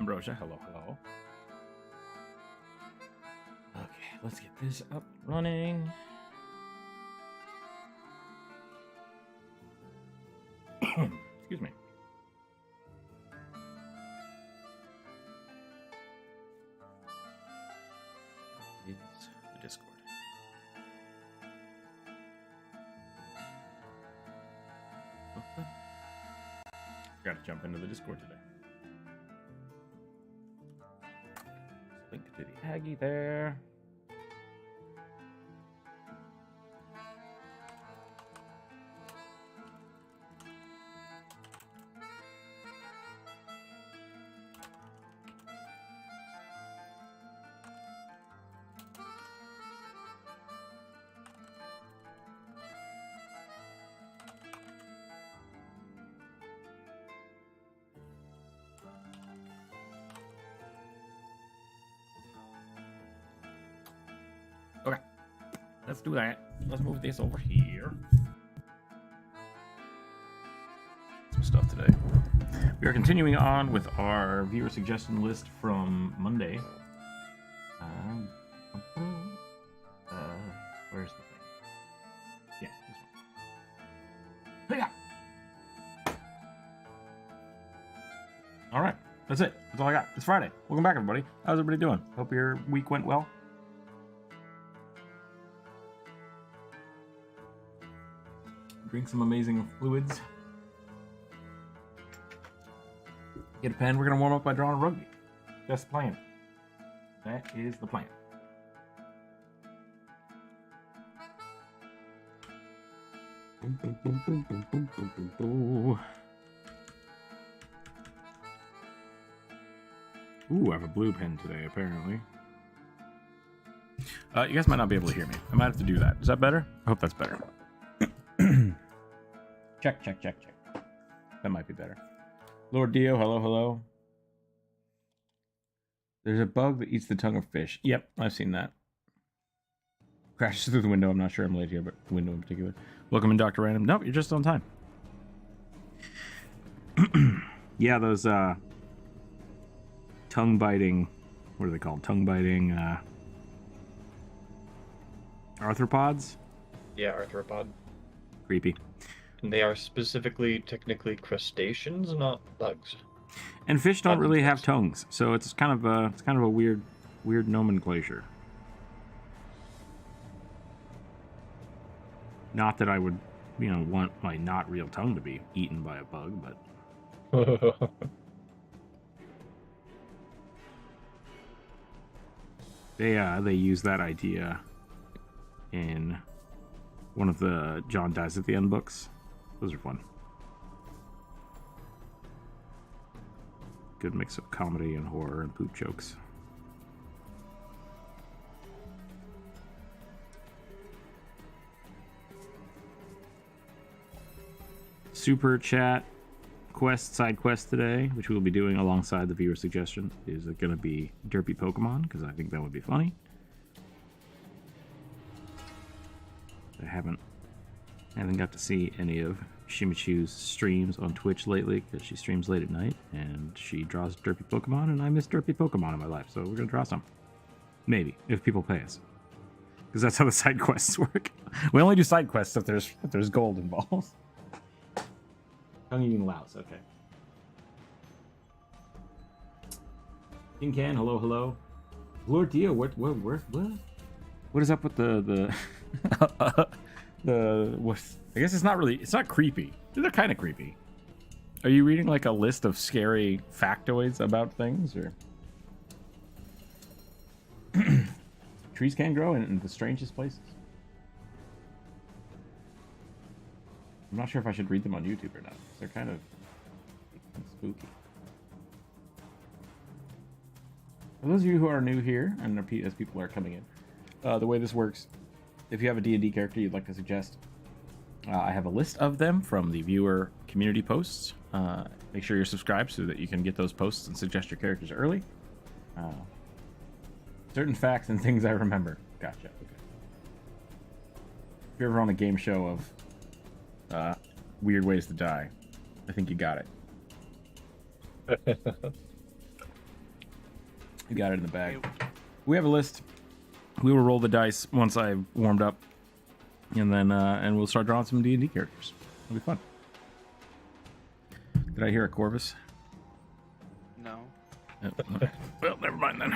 Ambrosia, hello, hello. Okay, let's get this up running. Excuse me. It's the Discord. Got to jump into the Discord today. Link to the Aggie there. Okay, let's do that. Let's move this over here. Some stuff today. We are continuing on with our viewer suggestion list from Monday. Where's the thing? Yeah, this one. Yeah. All right, that's it. That's all I got. It's Friday. Welcome back, everybody. How's everybody doing? Hope your week went well. Drink some amazing fluids. Get a pen. We're going to warm up by drawing a rugby. That's the plan. That is the plan. Boom, boom, boom, boom, boom, boom, boom, boom, boom. Ooh, I have a blue pen today, apparently. You guys might not be able to hear me. I might have to do that. Is that better? I hope that's better. Check, check, check, check. That might be better. Lord Dio, hello, hello. There's a bug that eats the tongue of fish. Yep, I've seen that. Crashes through the window. I'm not sure I'm late here, but the window in particular. Welcome in, Dr. Random. Nope, you're just on time. Yeah, those tongue-biting... What are they called? Tongue-biting arthropods? Yeah, arthropod. Creepy. And they are specifically, technically, crustaceans, not bugs. And fish don't really have tongues, so it's kind of a weird nomenclature. Not that I would, want my not real tongue to be eaten by a bug, but they use that idea in one of the John Dies at the End books. Those are fun. Good mix of comedy and horror and poop jokes. Superchat Sidequest today, which we'll be doing alongside the viewer suggestion, is going to be Derpy Pokemon, because I think that would be funny. I haven't got to see any of Shimichu's streams on Twitch lately, because she streams late at night, and she draws Derpy Pokemon, and I miss Derpy Pokemon in my life, so we're going to draw some. Maybe, if people pay us. Because that's how the side quests work. We only do side quests if there's gold involved. Tongue-eating louse, okay. King Can, hello, hello. Lord Dio, what is up with the what? I guess it's not creepy. They're kind of creepy. Are you reading like a list of scary factoids about things, or trees can grow in the strangest places? I'm not sure if I should read them on YouTube or not. They're kind of spooky. For those of you who are new here, and as people are coming in, the way this works, if you have a D&D character you'd like to suggest, I have a list of them from the viewer community posts. Make sure you're subscribed so that you can get those posts and suggest your characters early. Certain facts and things I remember. Gotcha. Okay. If you're ever on a game show of weird ways to die, I think you got it. We got it in the bag. We have a list. We will roll the dice once I've warmed up, and then and we'll start drawing some D&D characters. It'll be fun. Did I hear a Corvus? No. Well, never mind then.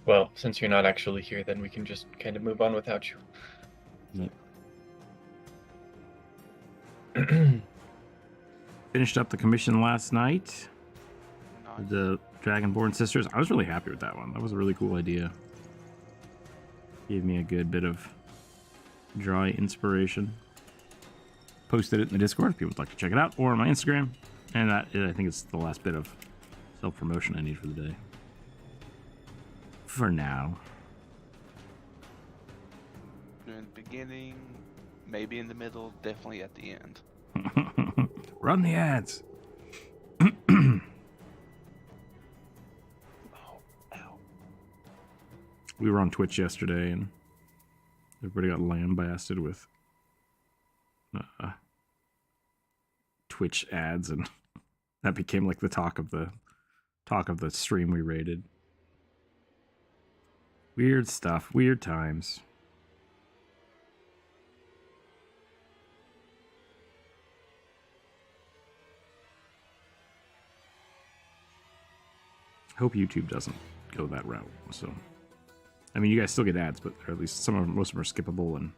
Well, since you're not actually here, then we can just kind of move on without you. Yep. Finished up the commission last night. Nice. The Dragonborn Sisters. I was really happy with that one. That was a really cool idea. Gave me a good bit of drawing inspiration. Posted it in the Discord if people would like to check it out, or on my Instagram. And I think it's the last bit of self-promotion I need for the day. For now. In the beginning, maybe in the middle, definitely at the end. Run the ads. Oh, ow. We were on Twitch yesterday, and everybody got lambasted with Twitch ads, and that became like the talk of the stream we rated. Weird stuff, weird times. I hope YouTube doesn't go that route. So, I mean, you guys still get ads, but at least most of them are skippable, and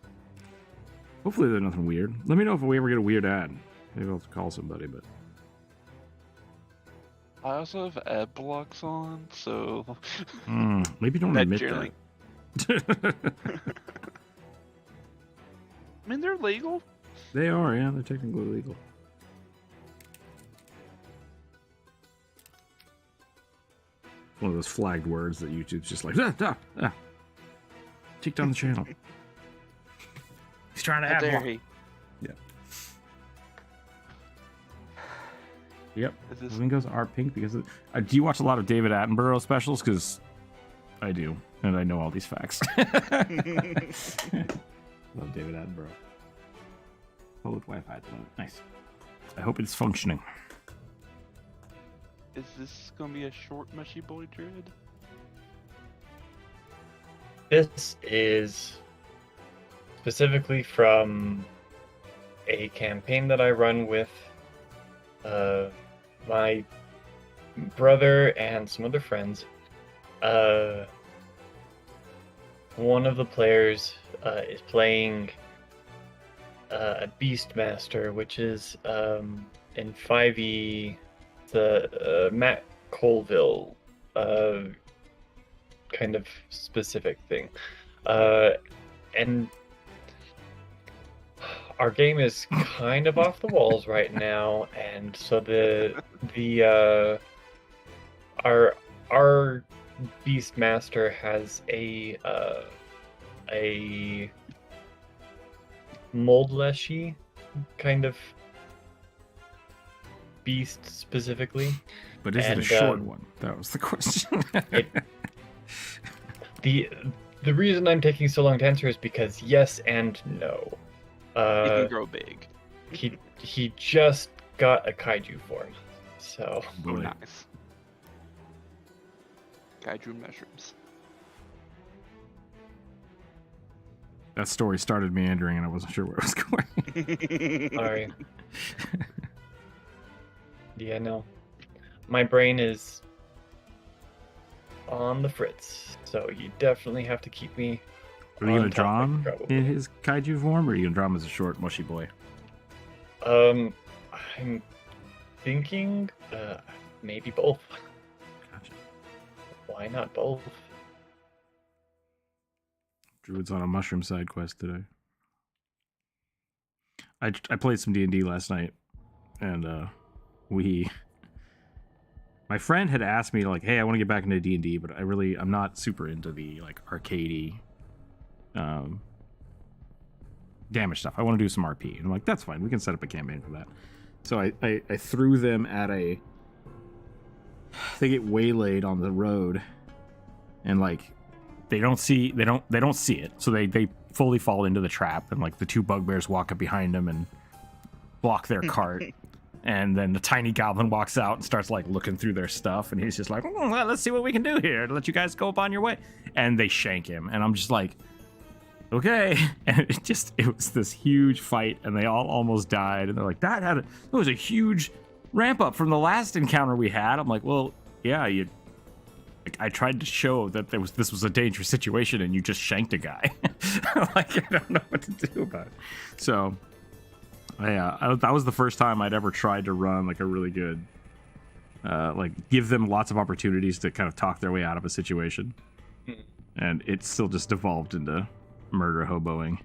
hopefully they're nothing weird. Let me know if we ever get a weird ad. Maybe I'll have to call somebody, but I also have ad blocks on, so maybe don't that admit generally- that. I mean, they're legal. They are, yeah, they're technically legal. One of those flagged words that YouTube's just like, take down the channel. He's trying to How ad dare block. he? Yeah. Yep. Is this- Flamingos are pink because of, do you watch a lot of David Attenborough specials? Because I do, and I know all these facts. Love David Attenborough. Public Wi-Fi at the moment. Nice. I hope it's functioning. Is this gonna be a short mushy boy dread? This is specifically from a campaign that I run with my brother and some other friends. One of the players is playing Beastmaster, which is in 5e the Matt Colville kind of specific thing. And our game is kind of off the walls right now, and so our Beastmaster has a mold-leshy kind of beast specifically. But is it a And, short one? That was the question. The reason I'm taking so long to answer is because yes and no. He can grow big. He just got a kaiju form, so Oh, Boy. nice. Kaiju mushrooms. That story started meandering, and I wasn't sure where it was going. sorry. Yeah, no. My brain is on the fritz, so you definitely have to keep me. Are you on gonna draw him topic, probably. in his kaiju form, or are you gonna draw him as a short, mushy boy? I'm thinking maybe both. Gotcha. Why not both? Druid's on a mushroom side quest today. I played some D&D last night, and my friend had asked me, like, hey, I want to get back into D&D, but I'm not super into the like arcadey damage stuff. I want to do some RP. And I'm like, that's fine, we can set up a campaign for that. So I threw them at they get waylaid on the road, and like they don't see it, so they fully fall into the trap, and like the two bugbears walk up behind them and block their cart. And then the tiny goblin walks out and starts like looking through their stuff, and he's just like, well, let's see what we can do here to let you guys go upon your way. And they shank him, and I'm just like, okay. And it was this huge fight, and they all almost died. And they're like, that was a huge ramp up from the last encounter we had. I'm like, well, yeah, I tried to show that this was a dangerous situation, and you just shanked a guy. Like, I don't know what to do about it. So. That was the first time I'd ever tried to run like a really good, like give them lots of opportunities to kind of talk their way out of a situation, and it still just devolved into murder hoboing.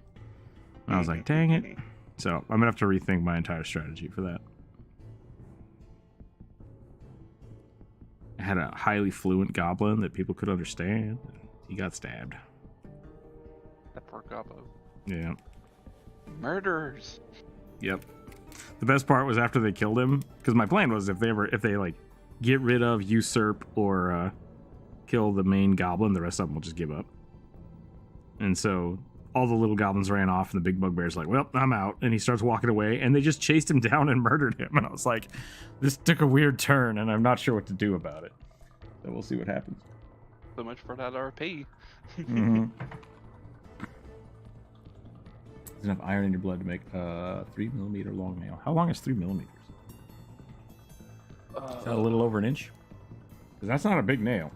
And I was like, dang it! So I'm gonna have to rethink my entire strategy for that. I had a highly fluent goblin that people could understand. He got stabbed. That poor gobbo. Yeah. Murderers. Yep. The best part was after they killed him, because my plan was if they like get rid of, usurp, or kill the main goblin, the rest of them will just give up. And so all the little goblins ran off, and the big bugbear's like, well, I'm out. And he starts walking away, and they just chased him down and murdered him. And I was like, this took a weird turn, and I'm not sure what to do about it. So we'll see what happens. So much for that RP. Mm-hmm. Enough iron in your blood to make a 3mm long nail. How long is 3mm? Is that a little over an inch? Because that's not a big nail.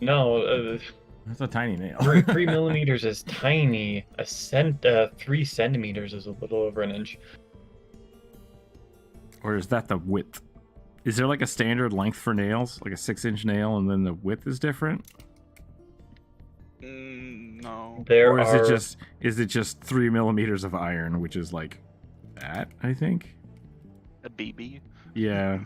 No, That's a tiny nail. 3mm is tiny. 3 centimeters is a little over an inch. Or is that the width? Is there like a standard length for nails, like a 6-inch nail, and then the width is different? No. Or is it just 3mm of iron, which is like that, I think? A BB? Yeah.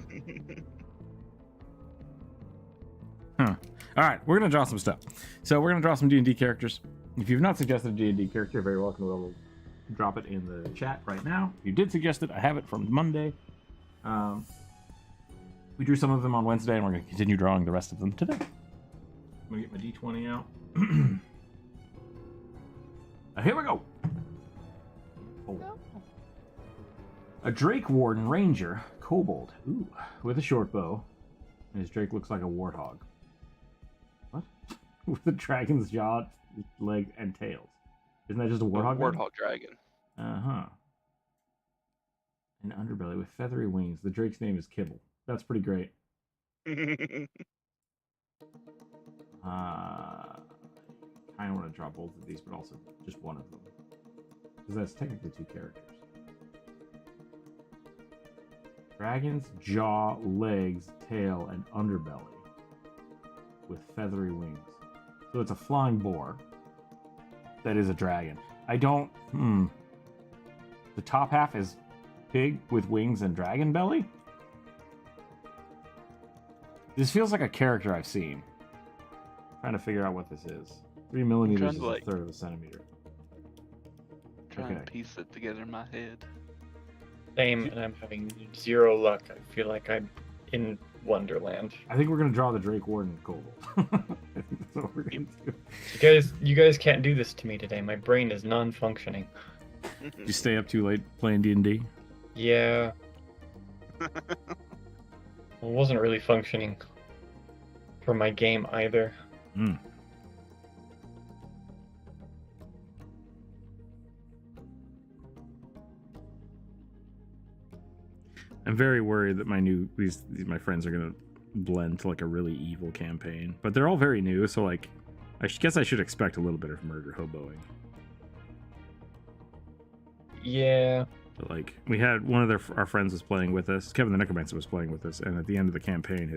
Huh. Alright, we're going to draw some stuff. So we're going to draw some D&D characters. If you've not suggested a D&D character, you're very welcome to drop it in the chat right now. If you did suggest it, I have it from Monday. We drew some of them on Wednesday, and we're going to continue drawing the rest of them today. I'm going to get my D20 out. Here we go. Oh. A Drake Warden Ranger, Kobold, ooh, with a short bow. And his Drake looks like a warthog. What? With a dragon's jaw, legs, and tails. Isn't that just a warthog? Warthog dragon. Uh-huh. An underbelly with feathery wings. The Drake's name is Kibble. That's pretty great. I want to draw both of these, but also just one of them. Because that's technically 2 characters. Dragon's jaw, legs, tail, and underbelly. With feathery wings. So it's a flying boar. That is a dragon. I don't... The top half is pig with wings and dragon belly? This feels like a character I've seen. I'm trying to figure out what this is. 3mm is a third of a centimeter. Trying to piece it together in my head. Same, and I'm having 0 luck. I feel like I'm in Wonderland. I think we're gonna draw the Drake Warden Kobold. I think that's what we're gonna do. You guys can't do this to me today. My brain is non-functioning. Did you stay up too late playing D&D? Yeah. Well, it wasn't really functioning for my game either. I'm very worried that my friends are gonna blend to like a really evil campaign, but they're all very new, so like I guess I should expect a little bit of murder hoboing. Yeah. But like we had one of our friends was playing with us. Kevin the Necromancer was playing with us, and at the end of the campaign,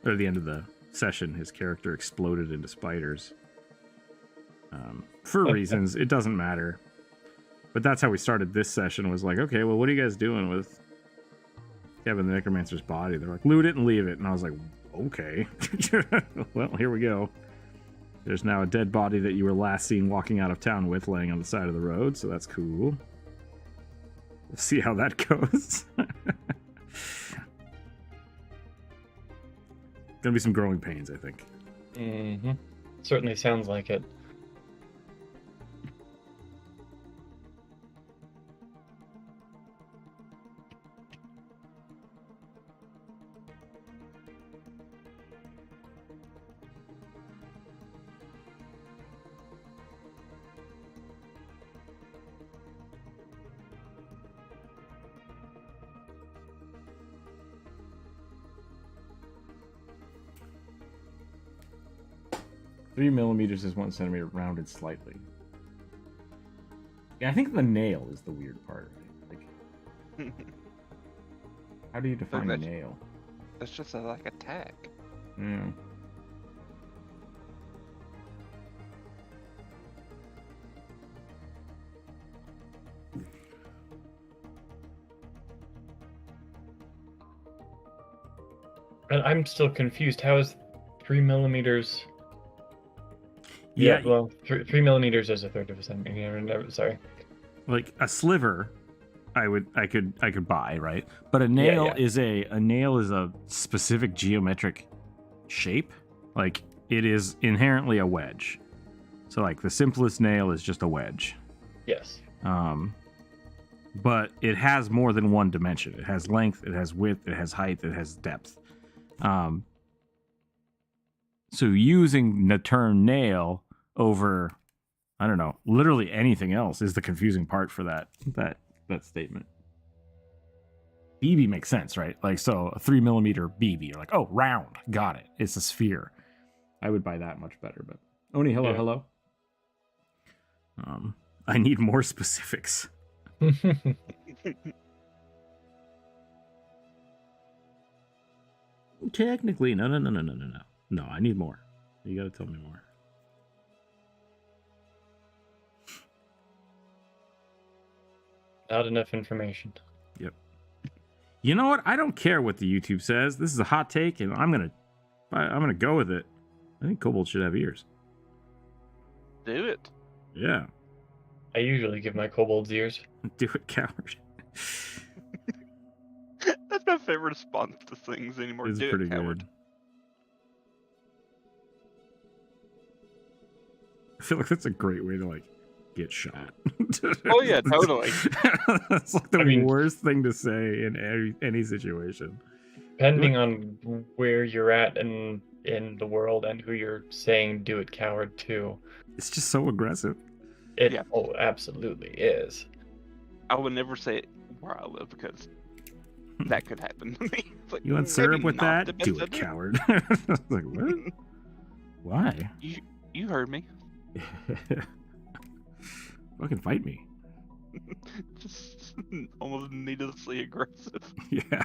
the end of the session, his character exploded into spiders. For reasons it doesn't matter, but that's how we started this session. Was like, okay, well, what are you guys doing with Kevin the Necromancer's body? They're like, loot it and leave it, and I was like, okay. Well, here we go. There's now a dead body that you were last seen walking out of town with, laying on the side of the road, so that's cool. We'll see how that goes. Gonna be some growing pains, I think. Mm-hmm. Certainly sounds like it. 3 millimeters is 1 centimeter, rounded slightly. Yeah, I think the nail is the weird part. Like, how do you define a nail? That's just like a tack. Yeah. And I'm still confused. How is 3 millimeters? Yeah, well, 3 millimeters is a third of a centimeter. Sorry. Like a sliver, I could buy, right? But a nail is a nail is a specific geometric shape. Like it is inherently a wedge. So like the simplest nail is just a wedge. Yes. But it has more than one dimension. It has length, it has width, it has height, it has depth. So using the term nail over, I don't know, literally anything else is the confusing part for that statement. BB makes sense, right? Like, so a 3 millimeter BB, you're like, oh, round, got it. It's a sphere. I would buy that much better, but Oni, hello. I need more specifics. Technically, no. No, I need more. You gotta tell me more. Not enough information. Yep. You know what? I don't care what the YouTube says. This is a hot take, and I'm gonna go with it. I think kobolds should have ears. Do it. Yeah. I usually give my kobolds ears. Do it, coward. That's my favorite response to things anymore. It's Do pretty it, coward. good. I feel like that's a great way to like get shot. Oh yeah, totally. That's like the worst thing to say in any situation. Depending on where you're at in the world and who you're saying "do it, coward" to, It's just so aggressive. it absolutely is. I would never say it where I live because that could happen to me. It's like, You want maybe syrup with not the that? best Do it, idea. coward. Like, what? Why? You heard me. Fucking fight me. Just almost needlessly aggressive. Yeah.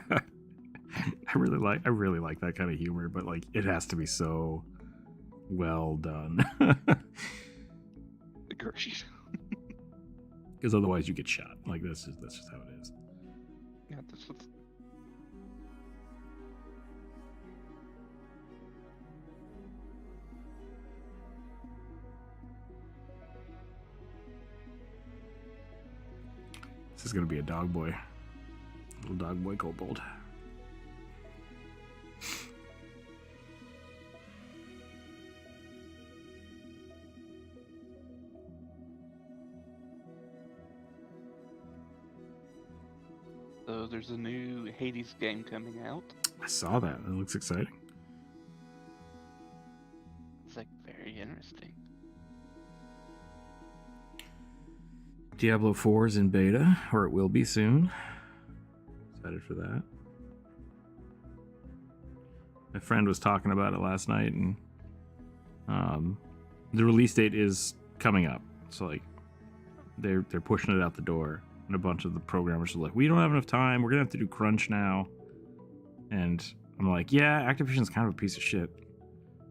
I really like that kind of humor, but like it has to be so well done. Agreed. Because otherwise you get shot. Like that's just how it is. Yeah, that's what's... This is gonna be a dog boy. Little dog boy kobold. So there's a new Hades game coming out. I saw that. It looks exciting. It's like very interesting. Diablo 4 is in beta, or it will be soon. Excited for that. My friend was talking about it last night, and the release date is coming up. So like, they're pushing it out the door, and a bunch of the programmers are like, "We don't have enough time. We're gonna have to do crunch now." And I'm like, "Yeah, Activision's kind of a piece of shit."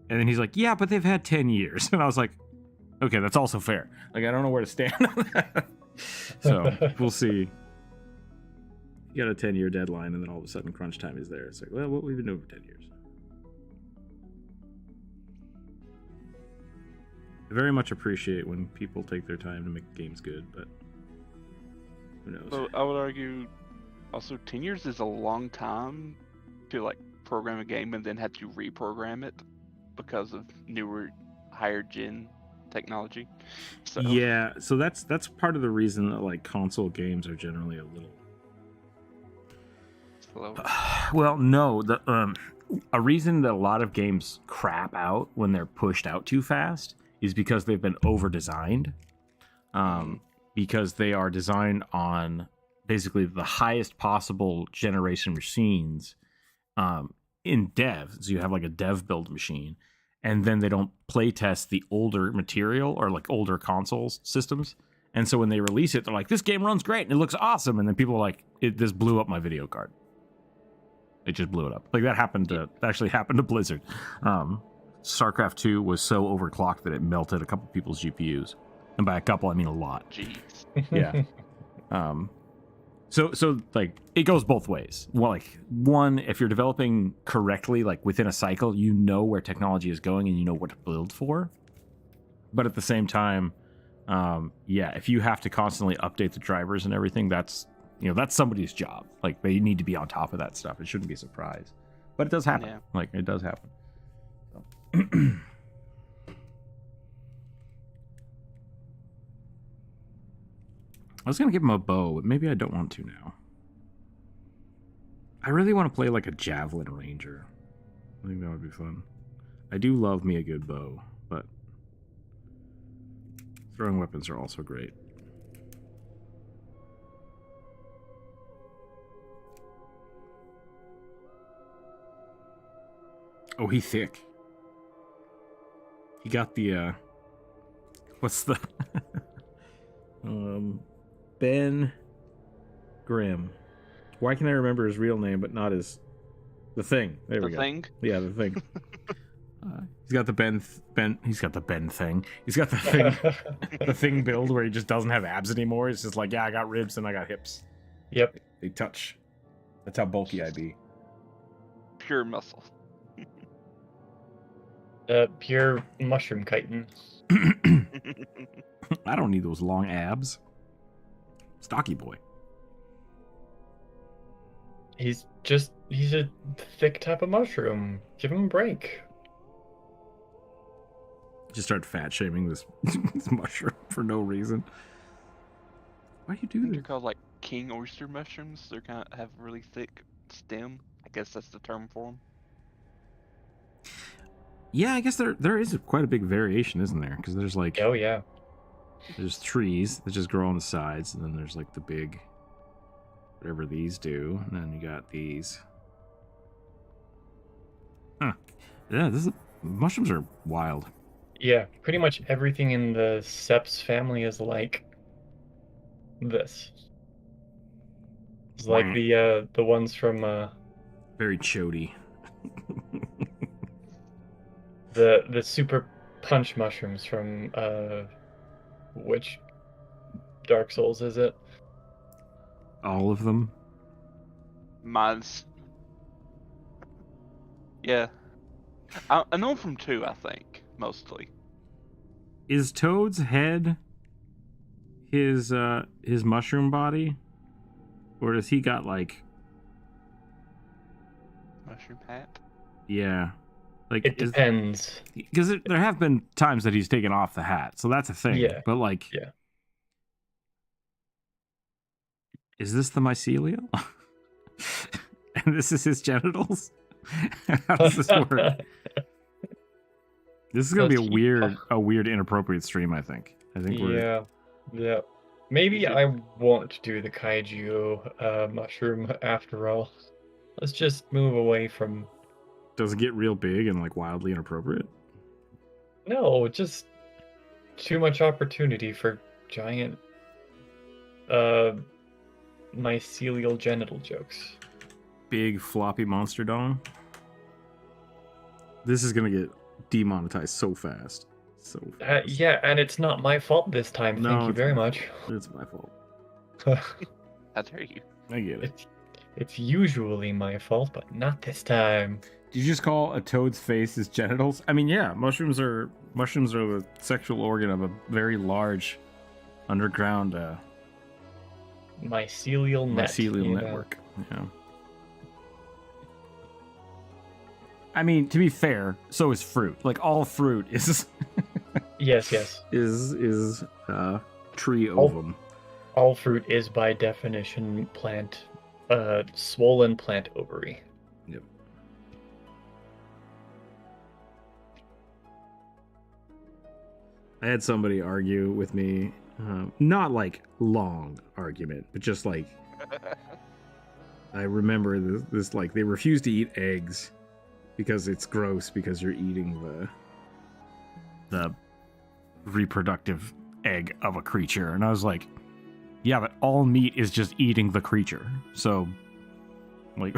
And then he's like, "Yeah, but they've had 10 years," and I was like, "Okay, that's also fair." Like, I don't know where to stand on that. So we'll see. You got a 10-year deadline, and then all of a sudden crunch time is there. It's like, well, what we've been doing for 10 years. I very much appreciate when people take their time to make games good, but who knows? So I would argue, also 10 years is a long time to like program a game and then have to reprogram it because of newer, higher gen technology. So Yeah, so that's part of the reason that like console games are generally a little slow. well, no, a reason that a lot of games crap out when they're pushed out too fast is because they've been over designed. Because they are designed on basically the highest possible generation machines in dev. So you have like a dev build machine, and then they don't play test the older material or like older consoles systems. And so when they release it, they're like, this game runs great and it looks awesome. And then people are like, this blew up my video card. It just blew it up. Like that actually happened to Blizzard. StarCraft 2 was so overclocked that it melted a couple people's GPUs. And by a couple, I mean a lot. Jeez. Yeah. So like it goes both ways. Well, like one, if you're developing correctly, like within a cycle, you know where technology is going and you know what to build for. But at the same time, if you have to constantly update the drivers and everything, that's somebody's job. Like they need to be on top of that stuff. It shouldn't be a surprise, but it does happen. Yeah. Like it does happen. So. I was gonna give him a bow, but maybe I don't want to now. I really want to play like a javelin ranger. I think that would be fun. I do love me a good bow, but throwing weapons are also great. Oh, he thick. He got the what's the Ben Grimm. Why can I remember his real name but not his the thing? There we go. The thing? Yeah, the thing. He's got the Ben. He's got the Ben thing. He's got the thing. The thing build where he just doesn't have abs anymore. It's just like, yeah, I got ribs and I got hips. Yep. They touch. That's how bulky I be. Pure muscle. Pure mushroom chitin. I don't need those long abs. Stocky boy. He's a thick type of mushroom. Give him a break. Just start fat shaming this mushroom for no reason. Why do you do They're this? called like king oyster mushrooms. They're kind of have really thick stem. I guess that's the term for them. Yeah, I guess there is quite a big variation, isn't there? Because there's like, Oh yeah. there's trees that just grow on the sides, and then there's like the big, whatever these do, and then you got these. Huh. Yeah, mushrooms are wild. Yeah, pretty much everything in the Seps family is like this. It's like the ones from Very chody. the super punch mushrooms from which Dark Souls is it? All of them. Mine's. Yeah. I know him from 2, I think, mostly. Is Toad's head his mushroom body? Or does he got like... Mushroom hat? Yeah. Like It depends. Because there have been times that he's taken off the hat, so that's a thing. Yeah. But like... Yeah. Is this the mycelial? And this is his genitals? How does this work? This is gonna be a weird, inappropriate stream. I think we're. Yeah. Maybe I won't do the kaiju mushroom after all. Let's just move away from. Does it get real big and like wildly inappropriate? No, just too much opportunity for giant mycelial genital jokes. Big floppy monster dong. This is gonna get demonetized so fast. Yeah, and it's not my fault this time. No, Thank you it's very not. much. It's my fault. How dare you? I get it. It's usually my fault, but not this time. Did you just call a toad's face his genitals? I mean, yeah, mushrooms are the sexual organ of a very large underground Mycelial net. mycelial network. Yeah. I mean, to be fair, so is fruit. Like all fruit is Yes. is tree ovum. All fruit is by definition plant, swollen plant ovary. Yep. I had somebody argue with me, not like long argument, but just like I remember this like they refuse to eat eggs because it's gross because you're eating the reproductive egg of a creature. And I was like, yeah, but all meat is just eating the creature. So, like,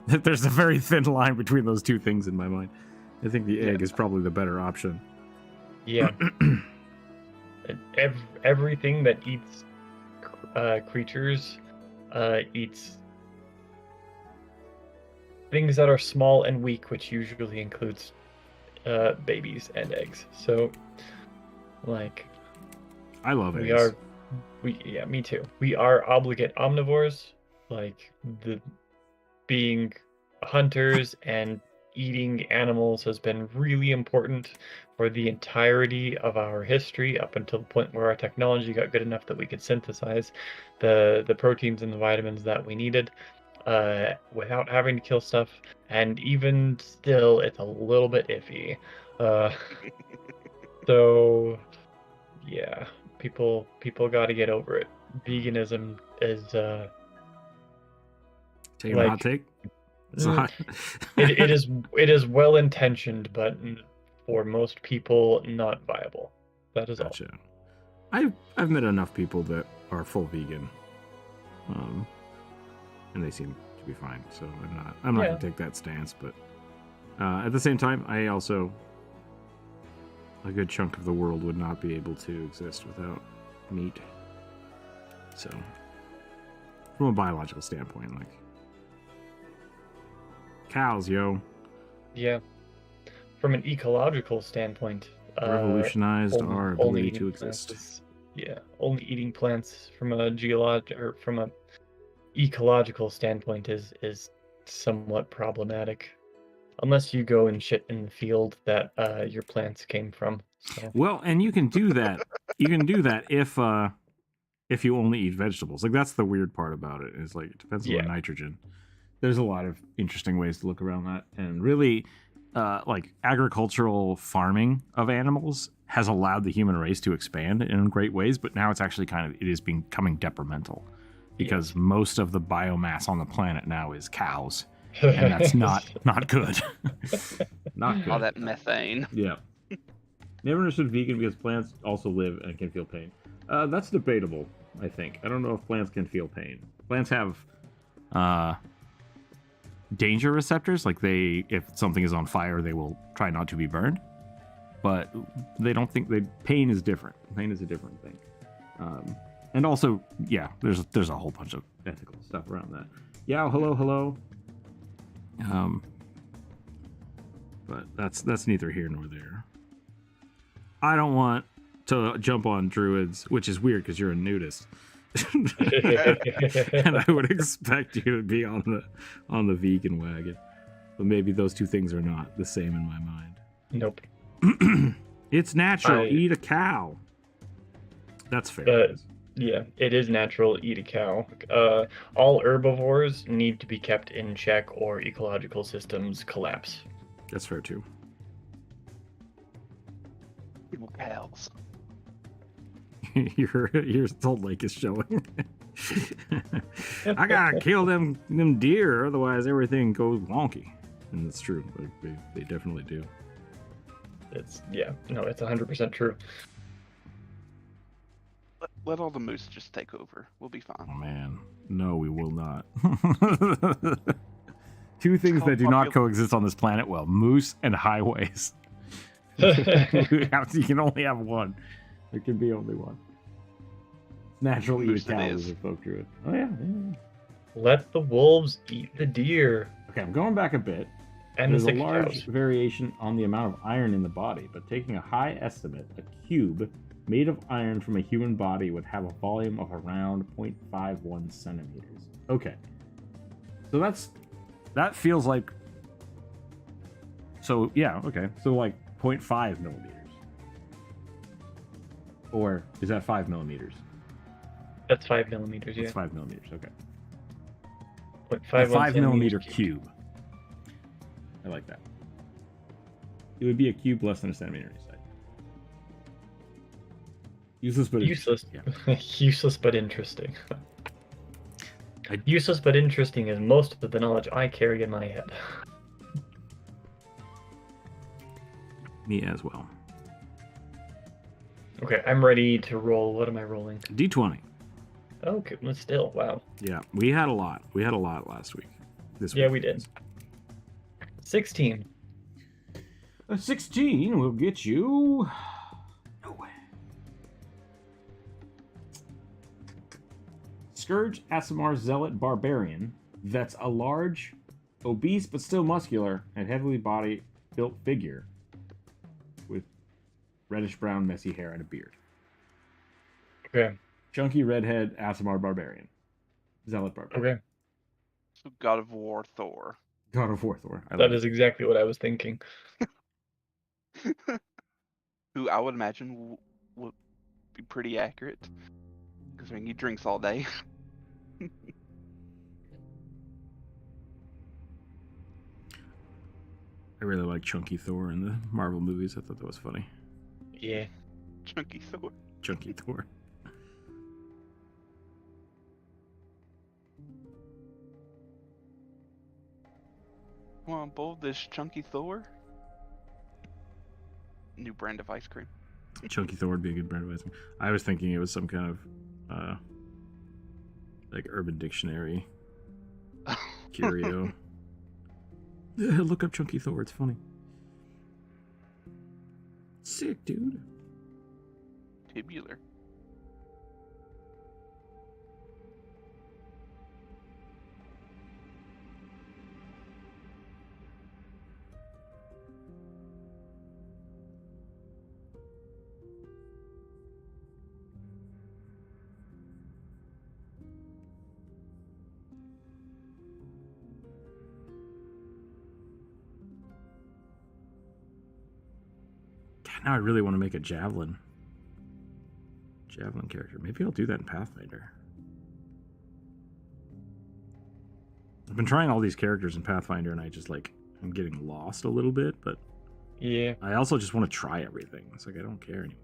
there's a very thin line between those two things in my mind. I think the egg is probably the better option. Yeah. Everything that eats creatures eats things that are small and weak, which usually includes babies and eggs. So, like, I love eggs. Yeah, me too. We are obligate omnivores, like being hunters and eating animals has been really important for the entirety of our history up until the point where our technology got good enough that we could synthesize the proteins and the vitamins that we needed without having to kill stuff. And even still, it's a little bit iffy. So yeah, people got to get over it. Veganism is take a hot take. It is well intentioned, but for most people, not viable. That is gotcha. all. I've met enough people that are full vegan, and they seem to be fine. So I'm not gonna take that stance. But at the same time, I also, a good chunk of the world would not be able to exist without meat. So from a biological standpoint, like cows, yo. Yeah. From an ecological standpoint, revolutionized our ability to exist. Only eating plants from a ecological standpoint is somewhat problematic, unless you go and shit in the field that your plants came from. So. Well, and you can do that. You can do that if you only eat vegetables. Like, that's the weird part about it. Is like, it depends on the nitrogen. There's a lot of interesting ways to look around that, and really, like, agricultural farming of animals has allowed the human race to expand in great ways. But now it's actually it is becoming detrimental, because most of the biomass on the planet now is cows, and that's not good. Not good. All that methane. Yeah. Never understood vegan because plants also live and can feel pain. That's debatable, I think. I don't know if plants can feel pain. Plants have danger receptors. Like, if something is on fire, they will try not to be burned. But they don't think pain is different. Pain is a different thing. And also, yeah, there's a whole bunch of ethical stuff around that. Yeah, hello. But that's neither here nor there. I don't want to jump on druids, which is weird because you're a nudist. And I would expect you to be on the vegan wagon. But maybe those two things are not the same in my mind. Nope. It's natural. Eat a cow. That's fair. Yeah, it is natural. Eat a cow. All herbivores need to be kept in check or ecological systems collapse. That's fair too. Cows. your Salt Lake is showing. I gotta kill them deer, otherwise everything goes wonky. And it's true. Like, they definitely do. It's 100% true. Let all the moose just take over. We'll be fine. Oh man, no, we will not. Two things that do not coexist on this planet: well, moose and highways. You can only have one. There can be only one. Natural eat a cow is a folk druid. Oh yeah. Let the wolves eat the deer. Okay, I'm going back a bit. And there's a large variation on the amount of iron in the body, but taking a high estimate, a cube made of iron from a human body would have a volume of around 0.51 centimeters. Okay. So that feels like... So, yeah, okay. So, like, 0.5 millimeters. Or is that 5 millimeters? That's 5 millimeters, yeah. That's 5 millimeters, okay. 0.51 a 5 millimeter cube. I like that. It would be a cube less than a centimeter in size. Useless but useless but interesting. Useless but interesting is most of the knowledge I carry in my head. Me as well. Okay, I'm ready to roll. What am I rolling? D20. Okay, well, still, wow. Yeah, we had a lot. We had a lot last week. This Yeah, week. we did. 16. A 16 will get you. No way. Scourge Asimar Zealot Barbarian. That's a large, obese but still muscular and heavily body built figure with reddish brown messy hair and a beard. Okay. Chunky redhead Asimar Barbarian. Zealot Barbarian. Okay. So God of War Thor. God of War Thor. That is exactly what I was thinking. Who I would imagine would be pretty accurate. Because I mean, he drinks all day. I really like Chunky Thor in the Marvel movies. I thought that was funny. Yeah. Chunky Thor. Chunky Thor. Come on, bold this Chunky Thor. New brand of ice cream. Chunky Thor would be a good brand of ice cream. I was thinking it was some kind of like Urban Dictionary curio. Yeah, look up Chunky Thor. It's funny. Sick, dude. Tubular. God, now I really want to make a javelin character. Maybe I'll do that in Pathfinder. I've been trying all these characters in Pathfinder, and I'm getting lost a little bit, but Yeah. I also just want to try everything. It's like I don't care anymore.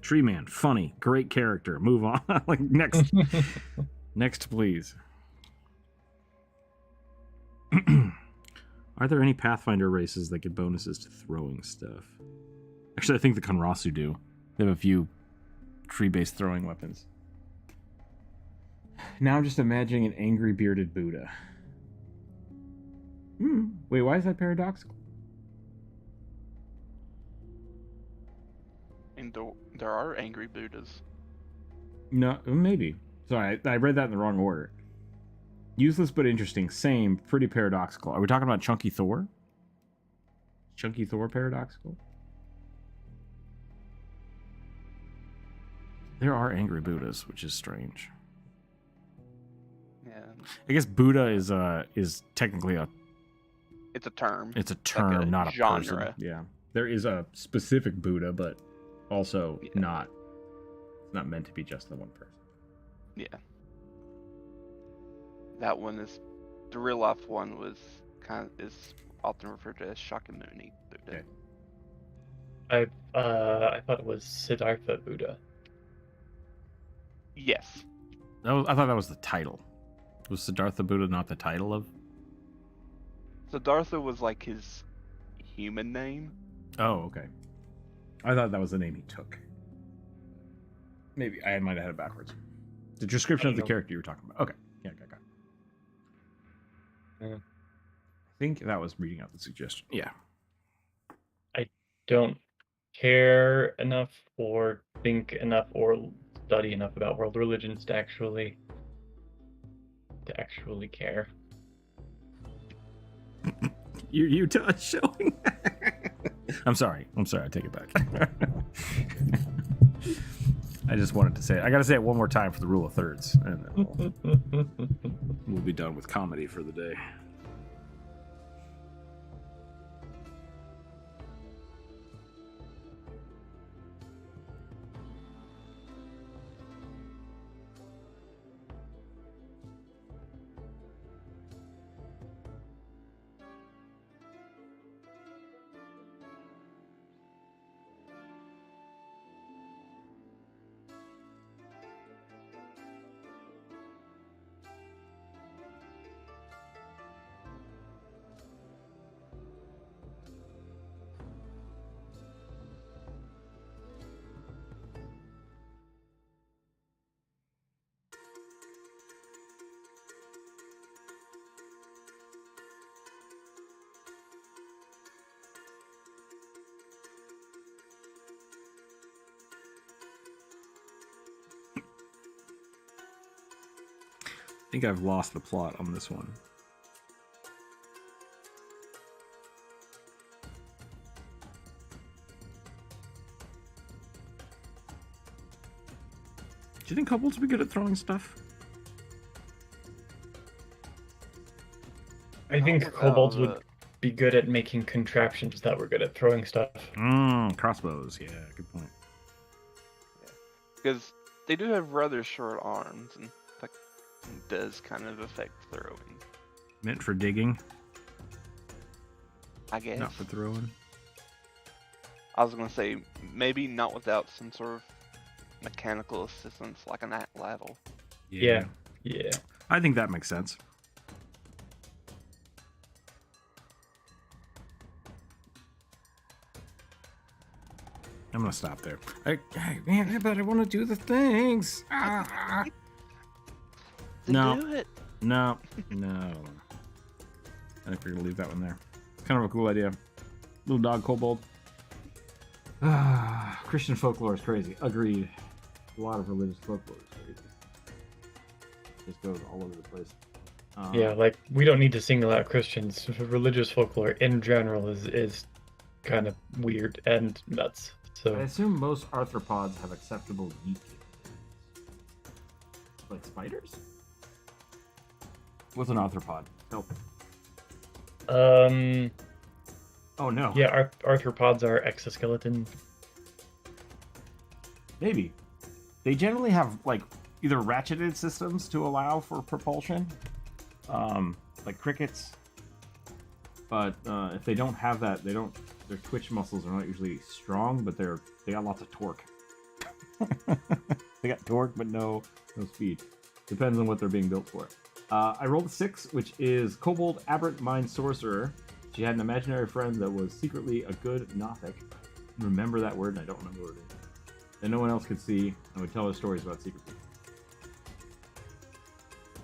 Tree Man, funny, great character. Move on. Like next, next, please. Are there any Pathfinder races that get bonuses to throwing stuff? Actually, I think the Konrasu do. They have a few tree-based throwing weapons. Now I'm just imagining an angry bearded Buddha. Wait, why is that paradoxical? And there are angry Buddhas. No, maybe. Sorry, I read that in the wrong order. Useless but interesting. Same. Pretty paradoxical. Are we talking about Chunky Thor? Chunky Thor paradoxical? There are angry Buddhas, which is strange. Yeah. I guess Buddha is technically It's a term. it's a term, a not a genre. person. Yeah. There is a specific Buddha, but also Yeah. not. It's not meant to be just the one person. Yeah. That one is the real life one is often referred to as Shakyamuni Buddha. Okay. I thought it was Siddhartha Buddha. Yes. I thought that was the title. Was Siddhartha Buddha not the title of? Siddhartha was like his human name. Oh, okay. I thought that was the name he took. Maybe I might have had it backwards. The description of the character you were talking about. Okay. Yeah, got it. Yeah. I think that was reading out the suggestion. Yeah. Don't care enough or think enough or study enough about world religions to actually care. You showing. I'm sorry. I take it back. I just wanted to say it. I got to say it one more time for the rule of thirds, and then we'll be done with comedy for the day. think I've lost the plot on this one. Do you think kobolds would be good at throwing stuff? I think without kobolds the- would be good at making contraptions that were good at throwing stuff. Crossbows. Yeah, good point. Because they do have rather short arms, and that does kind of affect throwing. Meant for digging, I guess. not for throwing. I was gonna say maybe not without some sort of mechanical assistance like an atlatl. Yeah. I think that makes sense. I'm gonna stop there. Man, but I want to do the things. No. Do it. No. I think we're gonna leave that one there. Kind of a cool idea. Little dog kobold. Christian folklore is crazy. Agreed. A lot of religious folklore is crazy. Just goes all over the place. Yeah, like we don't need to single out Christians. Religious folklore in general is kind of weird and nuts. I So assume most arthropods have acceptable yeet capabilities. Like spiders? What's an arthropod? Help. Oh no. yeah, arthropods are exoskeleton. Maybe. They generally have like either ratcheted systems to allow for propulsion, like crickets. But if they don't have that, their twitch muscles are not usually strong, but they got lots of torque. They got torque, but no speed. Depends on what they're being built for. I rolled a 6, which is Kobold Aberrant Mind Sorcerer. She had an imaginary friend that was secretly a good Nothic. Remember that word, and I don't remember what it is. That no one else could see, and would tell her stories about secret people.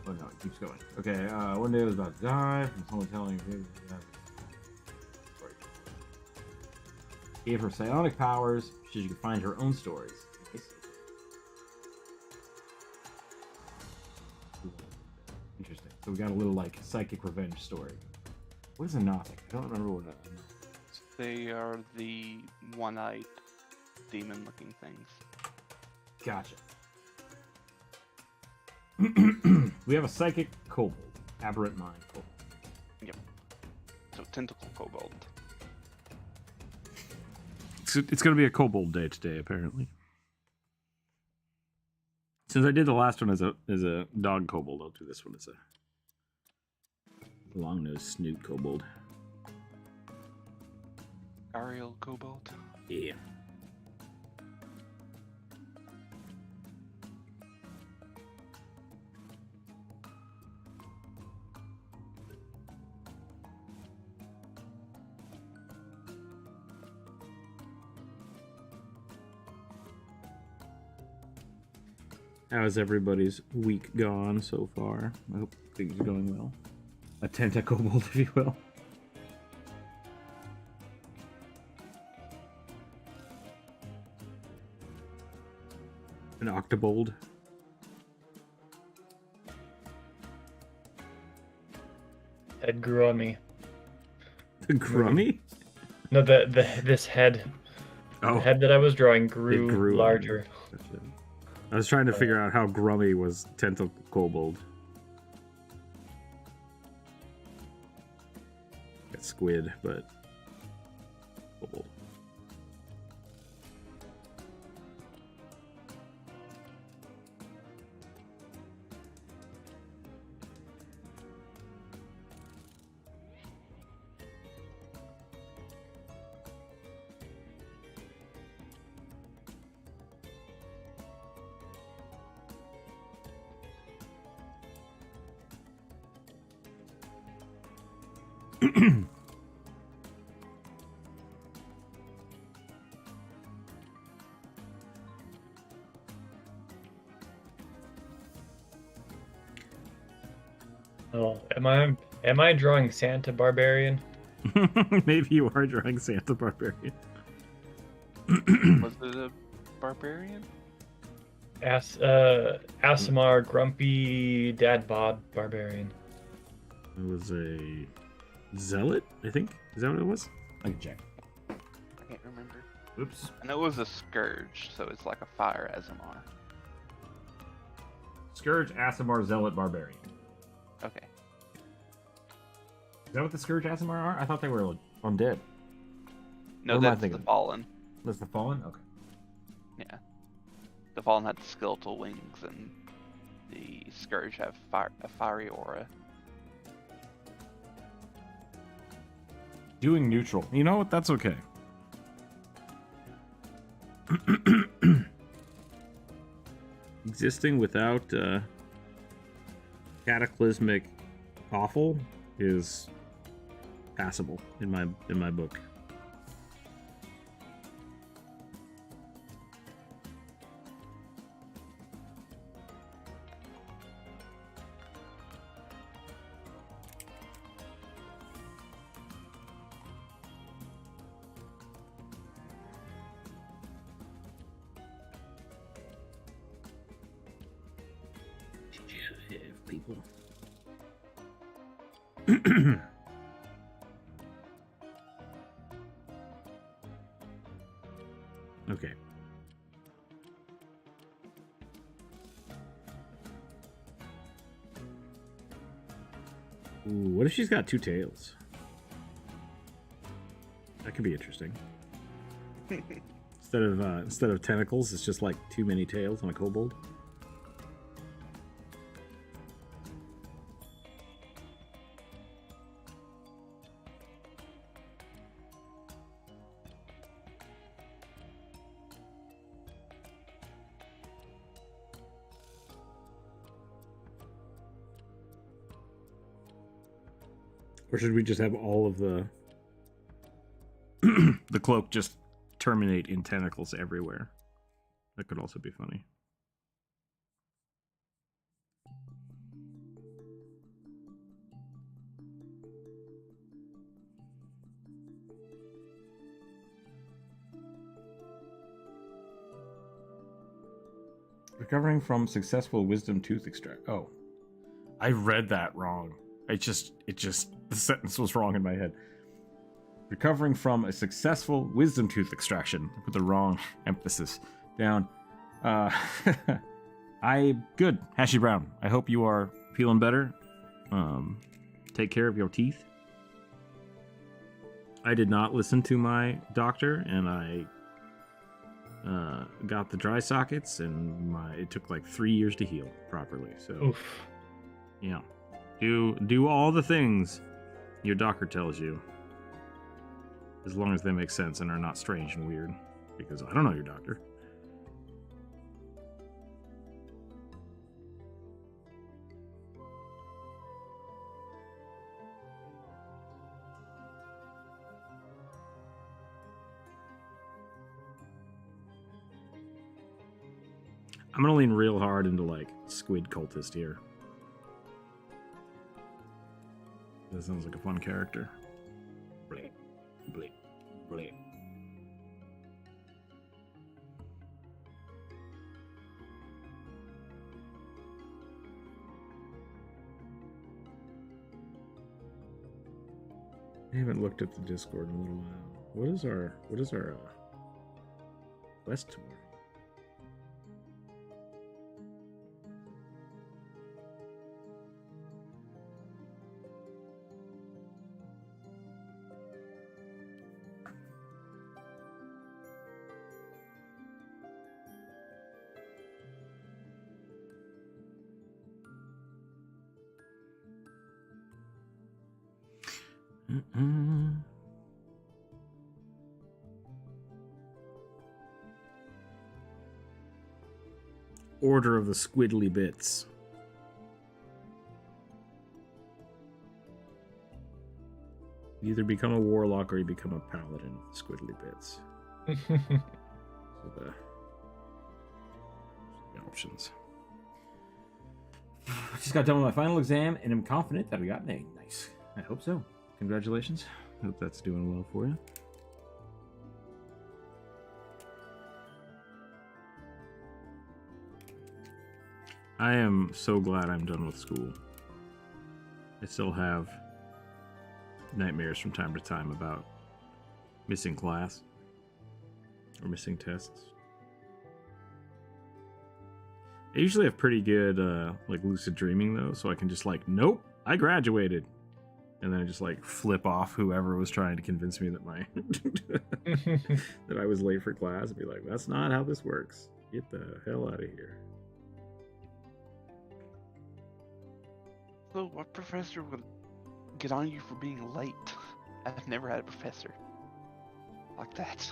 Oh no, it keeps going. Okay, one day I was about to die from someone telling him. Gave her psionic powers so she could find her own stories. Interesting. So we got a little like psychic revenge story. What is a Nothic? I don't remember what a Nothic is. They are the one-eyed demon-looking things. Gotcha. We have a psychic kobold. Aberrant mind kobold. Yep. So tentacle kobold. It's going to be a kobold day today, apparently. Since I did the last one as a dog kobold, I'll do this one as a long-nosed snoot kobold. Ariel kobold. Yeah. How's everybody's week gone so far? I hope things are going well. A tentakobold, if you will. An octobold. Head grew on me. The grummy? No, this head. Oh, The head that I was drawing it grew, grew on larger. you. Gotcha. I was trying to figure out how grummy was tentakobold. Got squid, but kobold. Oh, am I drawing Santa Barbarian? Maybe you are drawing Santa Barbarian. Was it a barbarian? Asimar, Grumpy, Dad Bod, Barbarian. It was a zealot, I think. Is that what it was? I can check. I can't remember. Oops. I know it was a Scourge, so it's like a fire Azamar. Scourge, Asimar, Zealot, Barbarian. Okay. Is that what the Scourge Asimar are? I thought they were like, undead. No, What am I that's the thinking? Fallen. That's the Fallen? Okay. Yeah. The Fallen had skeletal wings, and the Scourge have a fiery aura. Doing neutral. You know what? That's okay. Existing without cataclysmic awful is passable in my book. People. Okay. Ooh, what if she's got two tails? That could be interesting. Instead of tentacles, it's just like too many tails on a kobold. Or should we just have all of the the cloak just terminate in tentacles everywhere? That could also be funny. Recovering from successful wisdom tooth extract. Oh, I read that wrong. The sentence was wrong in my head. Recovering from a successful wisdom tooth extraction. I put the wrong emphasis down. Good, Hashy Brown. I hope you are feeling better. Take care of your teeth. I did not listen to my doctor, and I got the dry sockets, and it took like 3 years to heal properly. So, Oof. Yeah. Do all the things your doctor tells you, as long as they make sense and are not strange and weird, because I don't know your doctor. I'm gonna lean real hard into like squid cultist here. That sounds like a fun character. Bleep, bleep, bleep. I haven't looked at the Discord in a little while. What is our quest tomorrow? Order of the Squiddly Bits. You either become a warlock or you become a paladin of the Squiddly Bits. So the options. I just got done with my final exam and I'm confident that I got an A. Nice. I hope so. Congratulations. Hope that's doing well for you. I am so glad I'm done with school. I still have nightmares from time to time about missing class or missing tests. I usually have pretty good like lucid dreaming though, so I can just like, nope, I graduated. And then I just like flip off whoever was trying to convince me that that I was late for class and be like, that's not how this works. Get the hell out of here. So what professor would get on you for being late? I've never had a professor like that.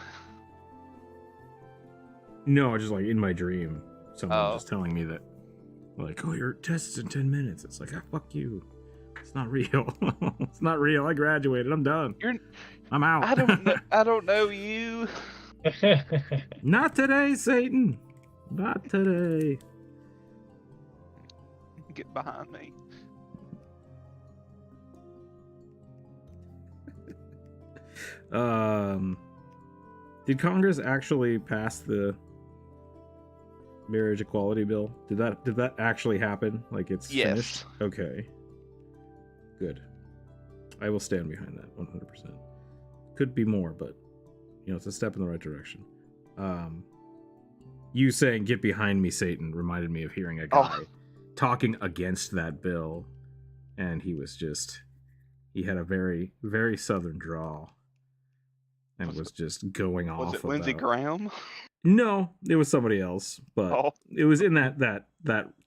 No, just like in my dream, someone Oh. just telling me that, like, oh, your test is in 10 minutes. It's like, ah, fuck you. It's not real. It's not real. I graduated. I'm done. I'm out. I don't know. I don't know you. Not today, Satan. Not today. Get behind me. Did Congress actually pass the marriage equality bill? Did that actually happen? Like it's Yes. finished? Okay. Good. I will stand behind that 100%. Could be more, but you know, it's a step in the right direction. You saying "get behind me, Satan" reminded me of hearing a guy talking against that bill, and he had a very, very southern drawl, and was just going off. Was it Lindsey Graham? No, it was somebody else, but Oh. it was in that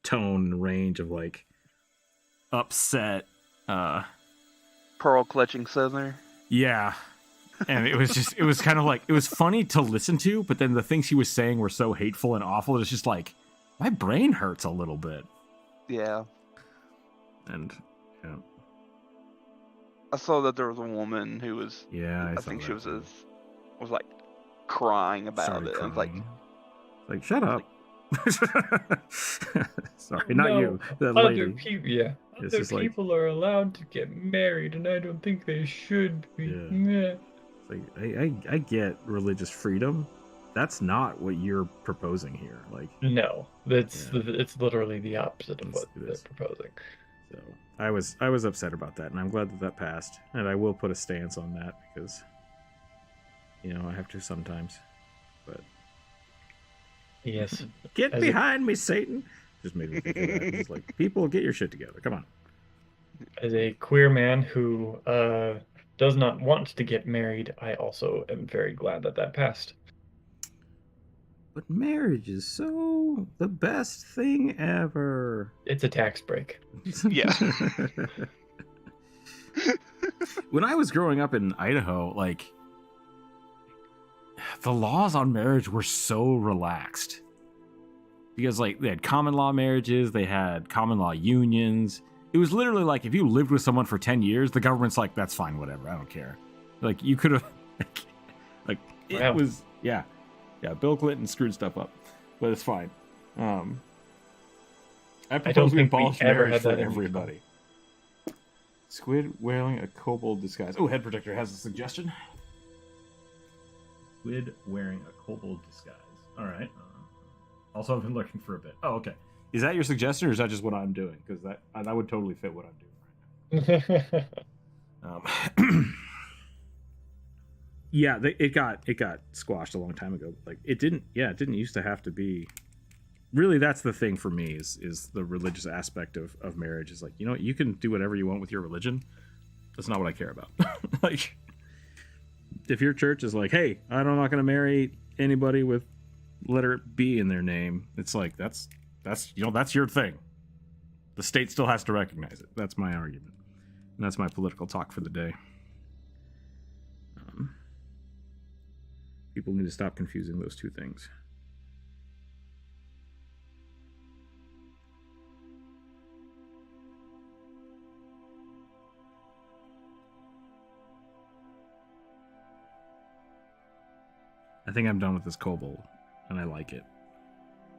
tone range of like upset. Pearl clutching Southerner. Yeah. And it was kind of like, it was funny to listen to, but then the things he was saying were so hateful and awful. It's just like, my brain hurts a little bit. Yeah. And, yeah. I saw that there was a woman who was. Yeah, I think she was like crying about it. I was like, shut up. Sorry, not you. The lady. Other people, yeah. It's Other just like- people are allowed to get married, and I don't think they should be. Yeah. Meh. Like, I get religious freedom. That's not what you're proposing here. Like, No, it's Yeah. it's literally the opposite of It's- what it they're is. proposing. so I was upset about that, and I'm glad that passed. And I will put a stance on that because, you know, I have to sometimes. But Yes. get As a- behind me, Satan! Just made me think of that. It's like, people, get your shit together. Come on. As a queer man who does not want to get married, I also am very glad that passed. But marriage is so the best thing ever. It's a tax break. Yeah. When I was growing up in Idaho, like, the laws on marriage were so relaxed. Because, like, they had common law marriages, they had common law unions. It was literally like, if you lived with someone for 10 years, the government's like, that's fine, whatever, I don't care. Like, you could have, like, it Wow. was, yeah, Bill Clinton screwed stuff up, but it's fine. I propose we think we abolish ever marriage had for that in everybody. Squid wearing a kobold disguise. Oh, Head Protector has a suggestion. Squid wearing a kobold disguise. All right. Also, I've been looking for a bit. Oh, okay. Is that your suggestion, or is that just what I'm doing? Because that would totally fit what I'm doing right now. Yeah, it got squashed a long time ago. Like, it didn't used to have to be. Really, that's the thing for me is the religious aspect of marriage. Is like, you know what, you can do whatever you want with your religion. That's not what I care about. Like, if your church is like, hey, I'm not going to marry anybody with letter B in their name, it's like, that's that's your thing. The state still has to recognize it. That's my argument, and that's my political talk for the day. People need to stop confusing those two things. I think I'm done with this kobold, and I like it.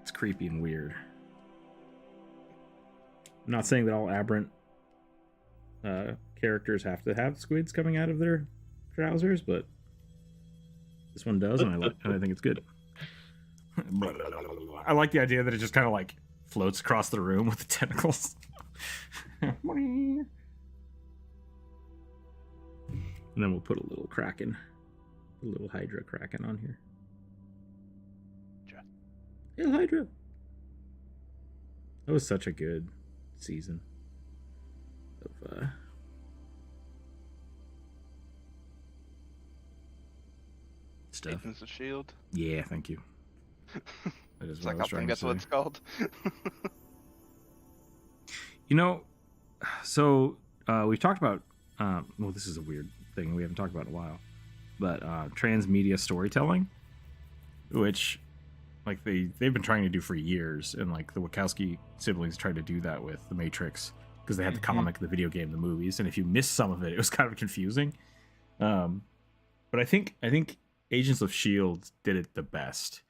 It's creepy and weird. I'm not saying that all aberrant characters have to have squids coming out of their trousers, but this one does, and I think it's good. I like the idea that it just kind of like floats across the room with the tentacles. And then we'll put a little Kraken, a little Hydra Kraken on here. Hail Hydra! That was such a good season of stuff. Agents of S.H.I.E.L.D. Yeah, thank you. That is It's what like, I was I trying think to that's say. what it's called. You know, so we've talked about, well, this is a weird thing we haven't talked about in a while, but transmedia storytelling, which like they've been trying to do for years, and like the Wachowski siblings tried to do that with The Matrix because they had the comic, the video game, the movies, and if you missed some of it, it was kind of confusing. But I think Agents of S.H.I.E.L.D. did it the best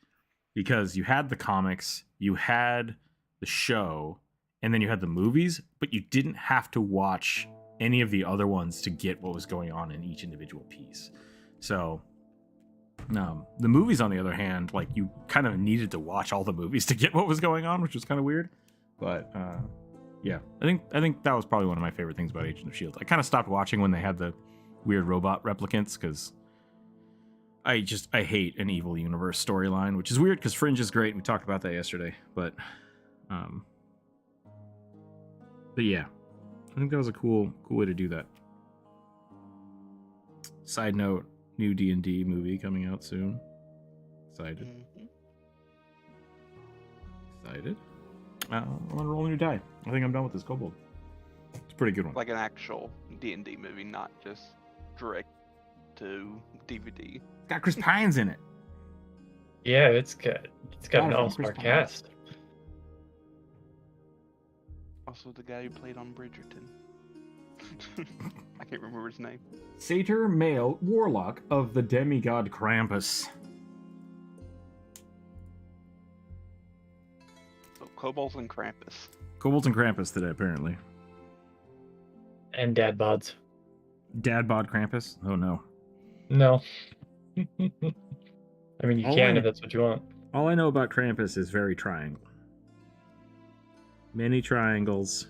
because you had the comics, you had the show, and then you had the movies, but you didn't have to watch any of the other ones to get what was going on in each individual piece. So the movies, on the other hand, like you kind of needed to watch all the movies to get what was going on, which was kind of weird. But yeah, I think that was probably one of my favorite things about Agents of S.H.I.E.L.D. I kind of stopped watching when they had the weird robot replicants because I hate an evil universe storyline, which is weird because Fringe is great. We talked about that yesterday, but yeah, I think that was a cool way to do that. Side note, new D&D movie coming out soon. Excited. Excited. I'm gonna roll a new die. I think I'm done with this kobold. It's a pretty good one. Like an actual D&D movie, not just direct to DVD. Got Chris Pine's in it. Yeah, it's got an Chris all-star Pine. cast. Also the guy who played on Bridgerton. I can't remember his name. Satyr male warlock of the demigod Krampus. So Kobolds and Krampus. Kobolds and Krampus today, apparently. And dad bods. Dad bod Krampus? Oh no. No. I mean, you can if that's what you want. All I know about Krampus is very triangle. Many triangles,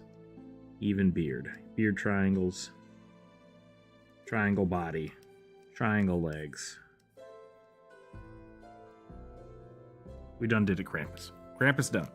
even beard. Beard triangles, triangle body, triangle legs. We done did it, Krampus. Krampus done.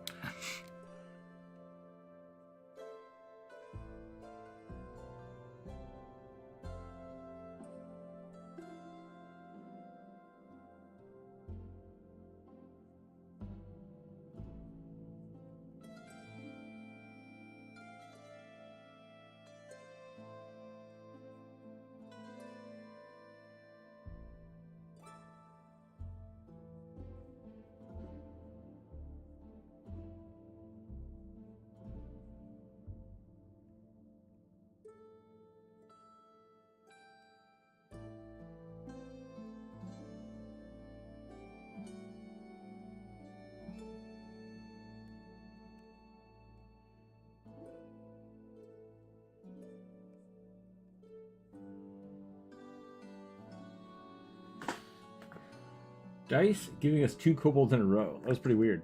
Dice giving us 2 kobolds in a row. That was pretty weird.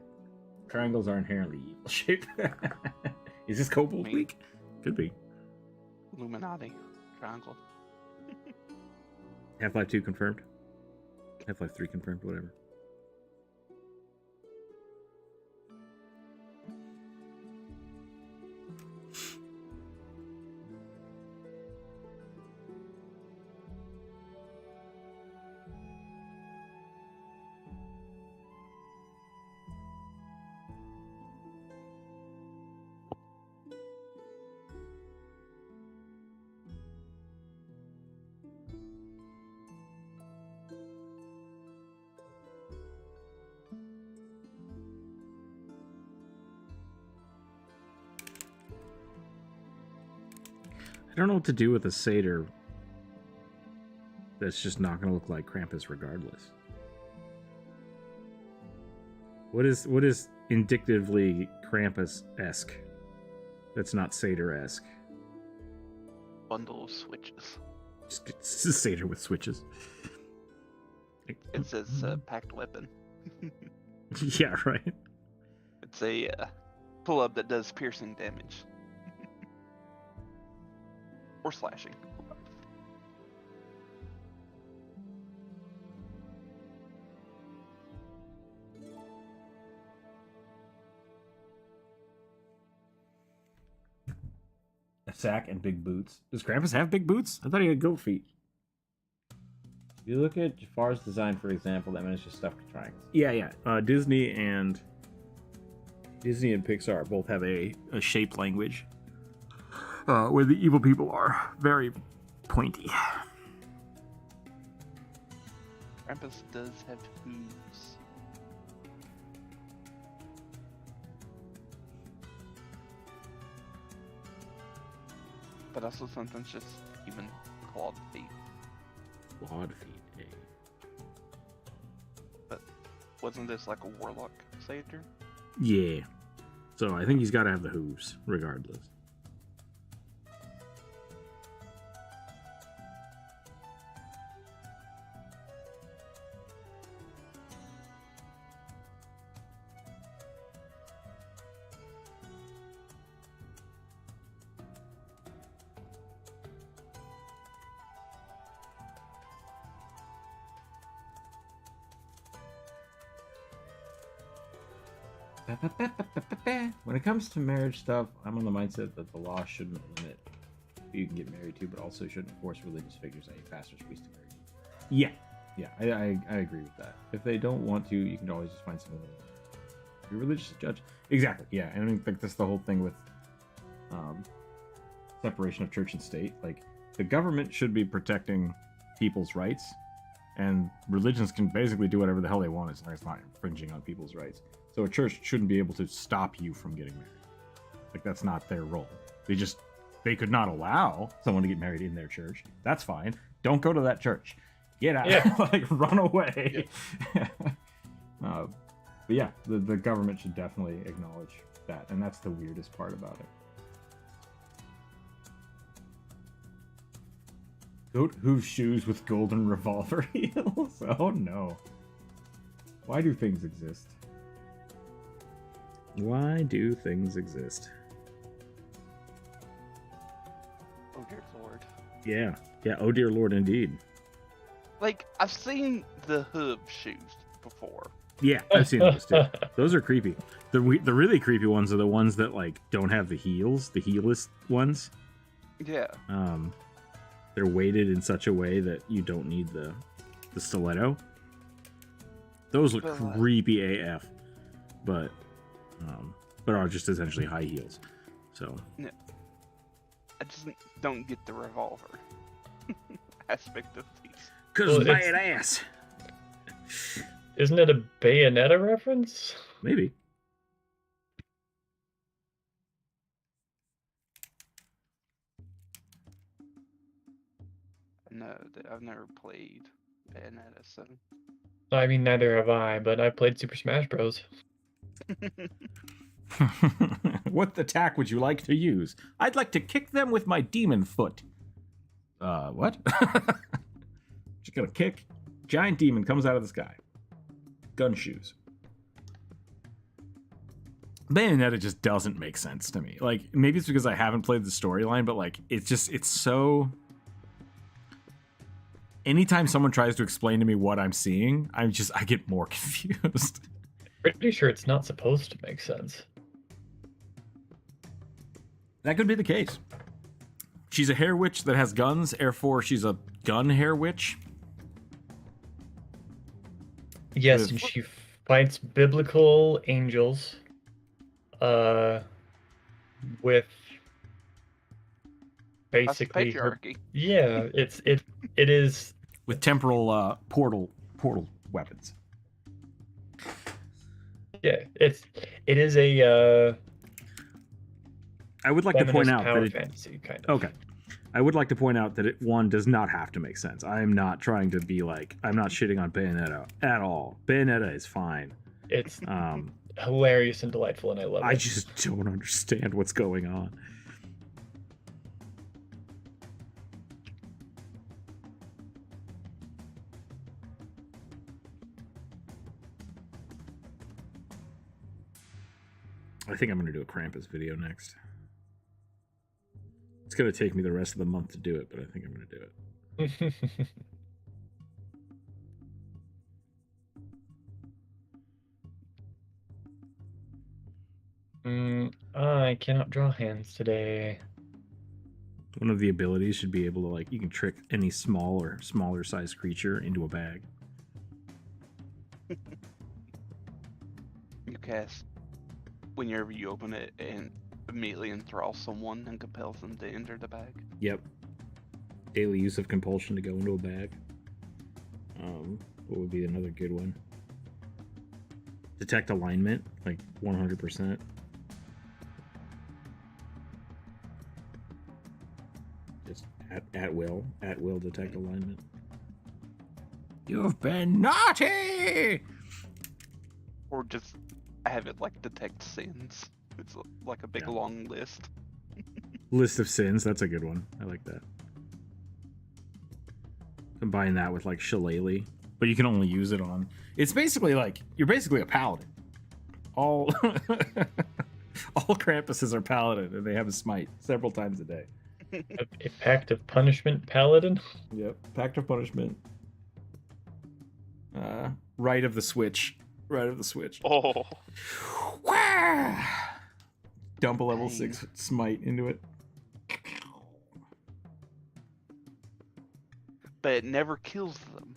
Triangles are inherently evil shaped. Is this kobold Me. week? Could be. Illuminati. Triangle. Half-Life 2 confirmed. Half-Life 3 confirmed, whatever. I don't know what to do with a satyr that's just not going to look like Krampus regardless. What is indicatively Krampus-esque that's not satyr-esque? Bundle of switches. It's a satyr with switches. It says packed weapon. Yeah, right. It's a pull-up that does piercing damage. Or slashing. A sack and big boots. Does Krampus have big boots? I thought he had goat feet. If you look at Jafar's design, for example, that manages stuffed triangles. Yeah. Disney and Pixar both have a shape language where the evil people are very pointy. Krampus does have hooves. But also sometimes just even clawed feet. Clawed feet, But wasn't this like a warlock satyr? Yeah. So I think he's got to have the hooves, regardless. When it comes to marriage stuff, I'm on the mindset that the law shouldn't limit who you can get married to, but also shouldn't force religious figures, i.e. pastors, priests, to marry. Yeah, I agree with that. If they don't want to, you can always just find someone your religious judge. Exactly, yeah. And I think that's the whole thing with separation of church and state. Like, the government should be protecting people's rights, and religions can basically do whatever the hell they want as long as it's not infringing on people's rights. So a church shouldn't be able to stop you from getting married. Like, that's not their role. They could not allow someone to get married in their church. That's fine. Don't go to that church. Get out. Yeah. Like, run away. Yeah. But yeah, the government should definitely acknowledge that. And that's the weirdest part about it. Goat hoof shoes with golden revolver heels? Oh no. Why do things exist? Why do things exist? Oh dear lord. Yeah, oh dear lord, indeed. Like, I've seen the hoof shoes before. Yeah, I've seen those too. Those are creepy. The really creepy ones are the ones that, like, don't have the heels, the heelless ones. Yeah. They're weighted in such a way that you don't need the stiletto. Those look creepy AF, but are just essentially high heels. So No. I just don't get the revolver aspect of these. Cause Well, bad ass. Isn't it a Bayonetta reference? Maybe. No, I've never played Bayonetta, so. I mean, neither have I, but I played Super Smash Bros. What attack would you like to use? I'd like to kick them with my demon foot. What? Just gonna kick. Giant demon comes out of the sky. Gun shoes. Bayonetta just doesn't make sense to me. Like, maybe it's because I haven't played the storyline, but like, it's so... Anytime someone tries to explain to me what I'm seeing, I get more confused. Pretty sure it's not supposed to make sense. That could be the case. She's a hair witch that has guns, therefore she's a gun hair witch. Yes, With- and she fights biblical angels. With That's basically her. patriarchy. Yeah, it is. With temporal portal weapons. Yeah, it is a I would like to point feminist out power that it, fantasy kind of. okay. I would like to point out that it, one, does not have to make sense. I am not trying to be like, I'm not shitting on Bayonetta at all. Bayonetta is fine. It's Um, hilarious and delightful, and I love I it. just don't understand what's going on. I think I'm going to do a Krampus video next. It's going to take me the rest of the month to do it, but I think I'm going to do it. I cannot draw hands today. One of the abilities should be able to, like, you can trick any small or smaller sized creature into a bag. You cast whenever you open it and immediately enthrall someone and compels them to enter the bag. Yep. Daily use of compulsion to go into a bag. What would be another good one? Detect alignment, like 100%. Just at will detect alignment. You've been naughty! Or just have it like detect sins. It's like a big long list. List of sins, that's a good one. I like that. Combine that with like Shillelagh, but you can only use it on. It's basically like you're basically a paladin. All Krampuses are paladin, and they have a smite several times a day. A pact of punishment paladin. Yep, pact of punishment. Right of the switch. Right of the switch. Oh. Dump a level 6 smite into it. But it never kills them.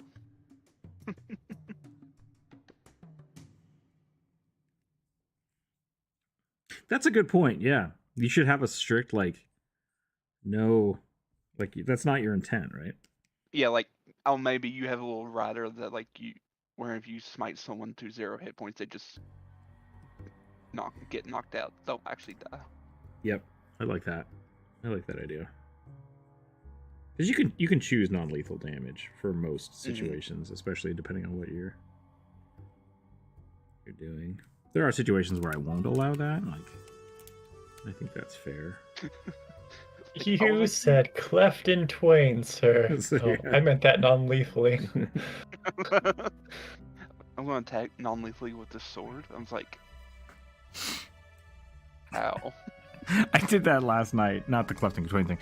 That's a good point. Yeah, you should have a strict like, no, like that's not your intent, right? Yeah, like maybe you have a little rider that like where if you smite someone to 0 hit points, they just get knocked out. They'll actually die. Yep, I like that. I like that idea. Because you can choose non-lethal damage for most situations, especially depending on what you're doing. There are situations where I won't allow that. Like, I think that's fair. You said cleft in twain, sir. Yeah. I meant that non-lethally. I'm gonna attack non-lethally with this sword. I was like, ow. I did that last night. Not the cleft in twain thing.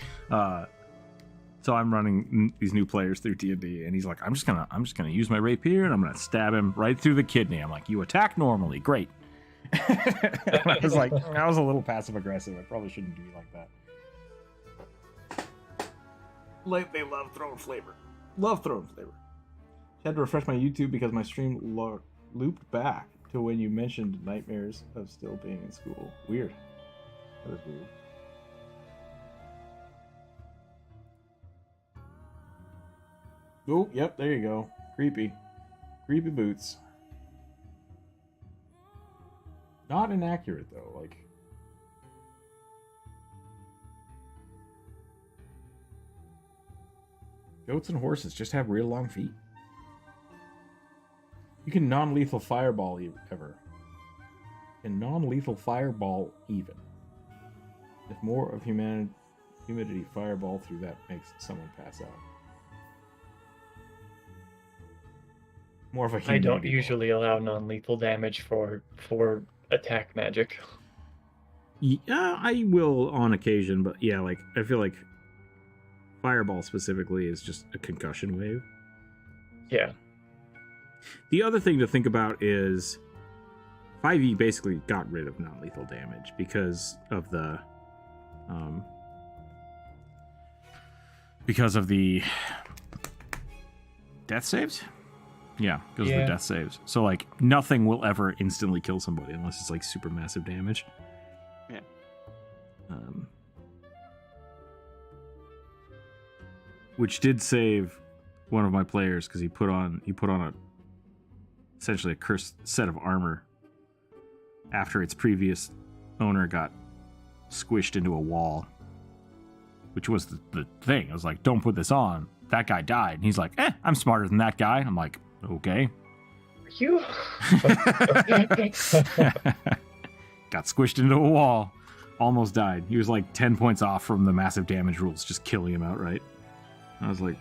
So I'm running these new players through D&D, and he's like, I'm just gonna use my rapier, and I'm gonna stab him right through the kidney. I'm like, you attack normally, great. I was like, I was a little passive aggressive. I probably shouldn't be like that. Like, they love throwing flavor. Love throwing flavor. Had to refresh my YouTube because my stream looped back to when you mentioned nightmares of still being in school. Weird. That was weird. Oh, yep, there you go. Creepy. Creepy boots. Not inaccurate, though. Like, goats and horses just have real long feet. You can non-lethal fireball ever. And non-lethal fireball even. If more of humidity fireball through that makes someone pass out. More of a I don't humidity usually allow non-lethal damage for attack magic. Yeah, I will on occasion, but yeah, like I feel like fireball specifically is just a concussion wave. Yeah. The other thing to think about is 5e basically got rid of non-lethal damage because of the death saves. Yeah, because of the death saves. So like nothing will ever instantly kill somebody unless it's like super massive damage. Yeah. Which did save one of my players because he put on a essentially a cursed set of armor after its previous owner got squished into a wall, which was the thing. I was like, don't put this on. That guy died. And he's like, I'm smarter than that guy. I'm like, okay. You got squished into a wall. Almost died. He was like 10 points off from the massive damage rules, just killing him outright. I was like,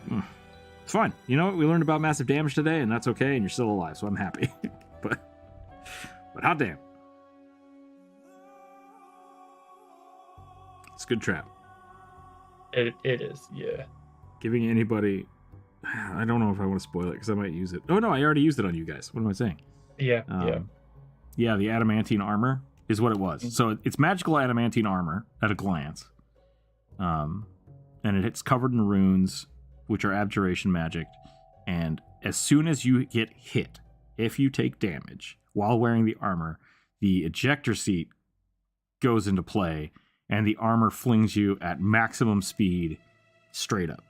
it's fine. You know what? We learned about massive damage today, and that's okay, and you're still alive, so I'm happy. but hot damn. It's a good trap. It is, yeah. Giving anybody, I don't know if I want to spoil it because I might use it. Oh no, I already used it on you guys. What am I saying? Yeah, Yeah, the adamantine armor is what it was. Mm-hmm. So it's magical adamantine armor at a glance. And it's covered in runes, which are abjuration magic. And as soon as you get hit, if you take damage while wearing the armor, the ejector seat goes into play, and the armor flings you at maximum speed straight up.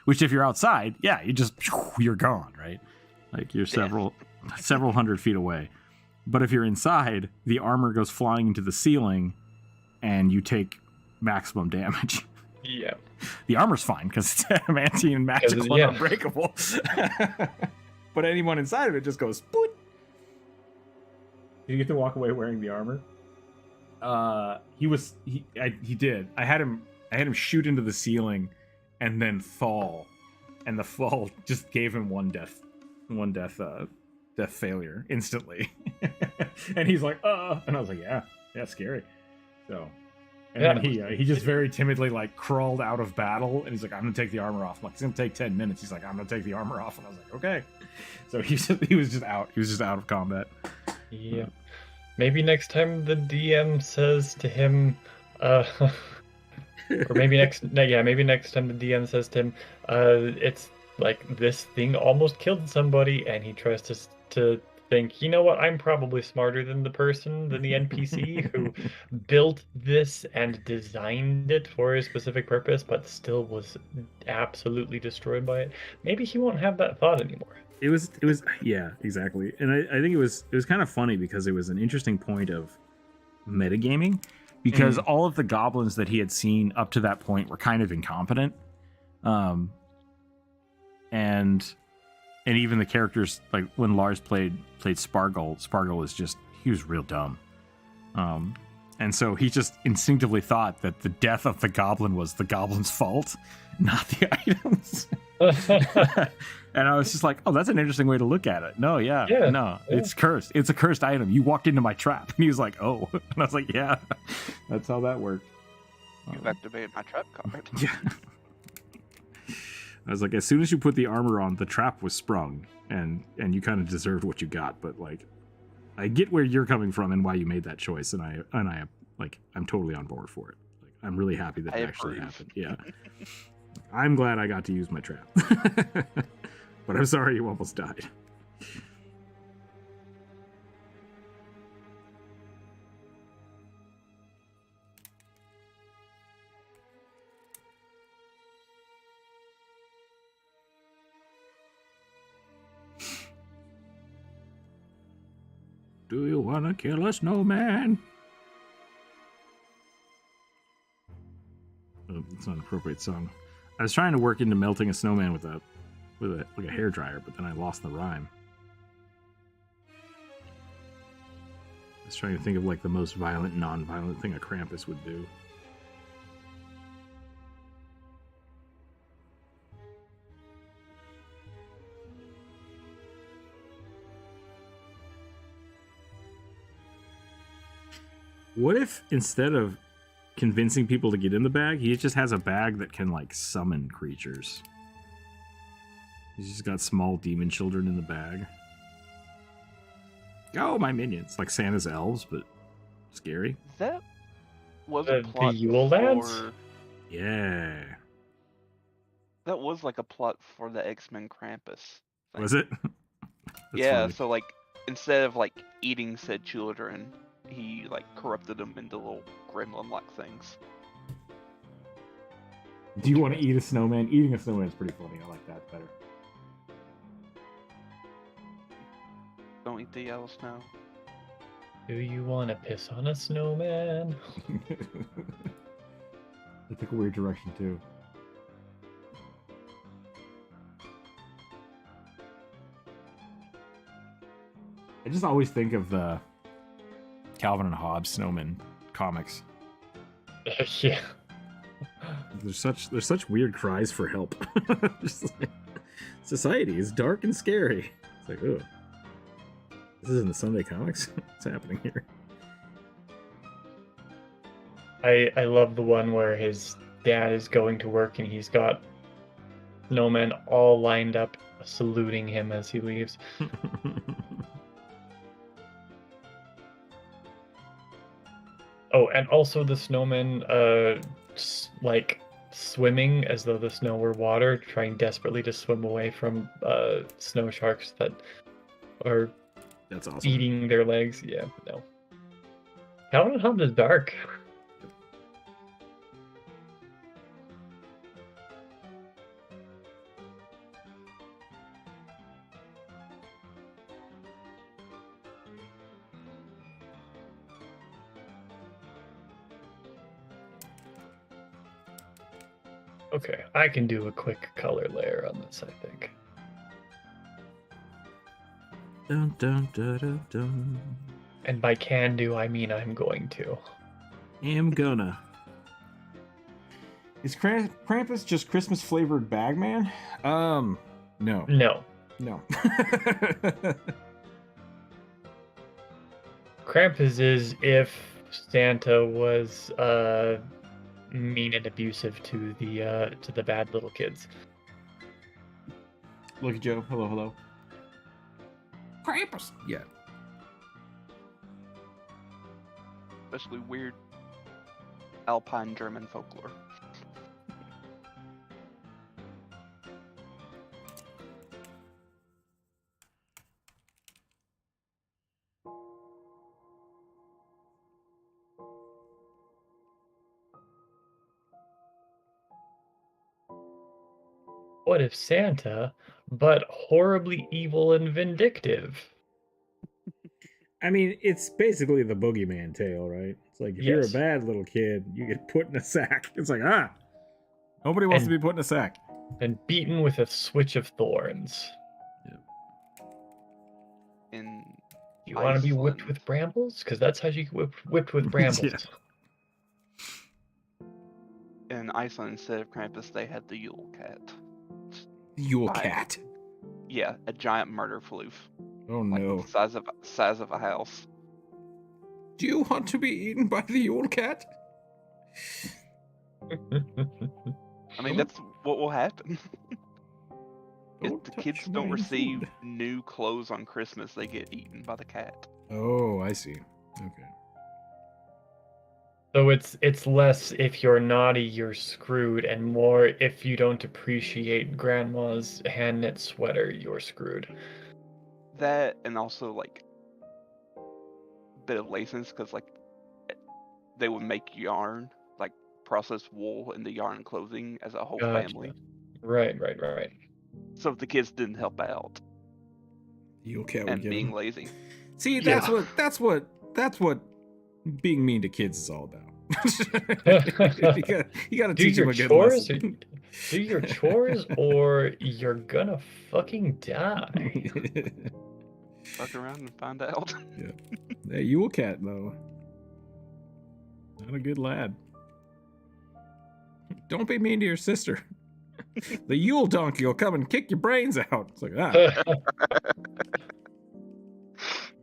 Which, if you're outside, yeah, you're gone, right? Like you're several hundred feet away. But if you're inside, the armor goes flying into the ceiling, and you take maximum damage. Yeah. The armor's fine because it's adamantine and magical and unbreakable. But anyone inside of it just goes boot. You get to walk away wearing the armor. He did. I had him shoot into the ceiling and then fall, and the fall just gave him one death failure instantly. And he's like, and I was like, yeah, scary. So, and then he just very timidly like crawled out of battle, and he's like, I'm gonna take the armor off. I'm like, it's gonna take 10 minutes. He's like, I'm gonna take the armor off, and I was like, okay. So he was just out. He was just out of combat. Yeah. Maybe next time the DM says to him, or maybe next time the DM says to him, it's like this thing almost killed somebody, and he tries to think, you know what, I'm probably smarter than the NPC who built this and designed it for a specific purpose, but still was absolutely destroyed by it. Maybe he won't have that thought anymore. It was yeah, exactly. And I think it was kind of funny because it was an interesting point of metagaming, because all of the goblins that he had seen up to that point were kind of incompetent. And even the characters, like when Lars played Spargle he was real dumb. And so he just instinctively thought that the death of the goblin was the goblin's fault, not the items. And I was just like, oh, that's an interesting way to look at it. No, it's cursed. It's a cursed item. You walked into my trap. And he was like, oh. And I was like, yeah, that's how that worked. You've activated my trap card. Yeah. I was like, as soon as you put the armor on, the trap was sprung, and you kind of deserved what you got. But like, I get where you're coming from and why you made that choice, and I'm totally on board for it. Like, I'm really happy that it actually happened. Yeah, I'm glad I got to use my trap, but I'm sorry you almost died. Do you want to kill a snowman? Oh, it's not an appropriate song. I was trying to work into melting a snowman with a hairdryer, but then I lost the rhyme. I was trying to think of like the most violent, non-violent thing a Krampus would do. What if instead of convincing people to get in the bag, he just has a bag that can like summon creatures? He's just got small demon children in the bag. Oh, my minions. Like Santa's elves, but scary. That was a plot the Yule Lads? for... Yeah. That was like a plot for the X-Men Krampus thing. Was it? Yeah, funny. so like instead of like eating said children, he like corrupted them into little gremlin-like things. Do you want to eat a snowman? Eating a snowman is pretty funny. I like that better. Don't eat the yellow snow. Do you want to piss on a snowman? It took a weird direction too. I just always think of the Calvin and Hobbes snowman comics. Yeah. There's such weird cries for help. Just like, society is dark and scary. It's like, oh, this is in the Sunday comics. What's happening here? I love the one where his dad is going to work and he's got snowmen all lined up saluting him as he leaves. Oh, and also the snowmen like swimming as though the snow were water, trying desperately to swim away from snow sharks that are That's awesome. eating their legs. Yeah, no. Calvin Hub is dark. Okay, I can do a quick color layer on this, I think. Dun, dun, dun, dun, dun. And by can do, I mean I'm going to. Am gonna. Is Krampus just Christmas flavored Bagman? No. No. No. Krampus is if Santa was mean and abusive to the bad little kids. Look at Joe. Hello, hello. Krampus. Yeah. Especially weird Alpine German folklore. What if Santa, but horribly evil and vindictive? I mean, it's basically the boogeyman tale, right? It's like if you're a Yes. bad little kid, you get put in a sack. It's like, nobody wants And- to be put in a sack. And beaten with a switch of thorns. In You want to be whipped Iceland. with brambles? Because that's how you get whipped with brambles. Yeah. in Iceland, instead of Krampus, they had the Yule Cat. Yule Fine. cat. Yeah, a giant murder floof, Oh like no. the size of a house. Do you want to be eaten by the Yule cat? I mean, that's what will happen. If Don't the touch kids my don't receive food. new clothes on Christmas, they get eaten by the cat. Oh, I see. Okay. So it's less if you're naughty, you're screwed, and more if you don't appreciate grandma's hand knit sweater, you're screwed. That, and also like bit of laziness, because like they would make yarn, like process wool into yarn clothing as a whole Gotcha. family. Right. So if the kids didn't help out Yule cat would and get being him. lazy, See, Yeah. that's what being mean to kids is all about. you gotta Do teach them your a good chores, lesson. do your chores, or you're gonna fucking die. fuck around and find out. Hey, Yule cat though. Not a good lad. Don't be mean to your sister. The Yule donkey will come and kick your brains out. It's like,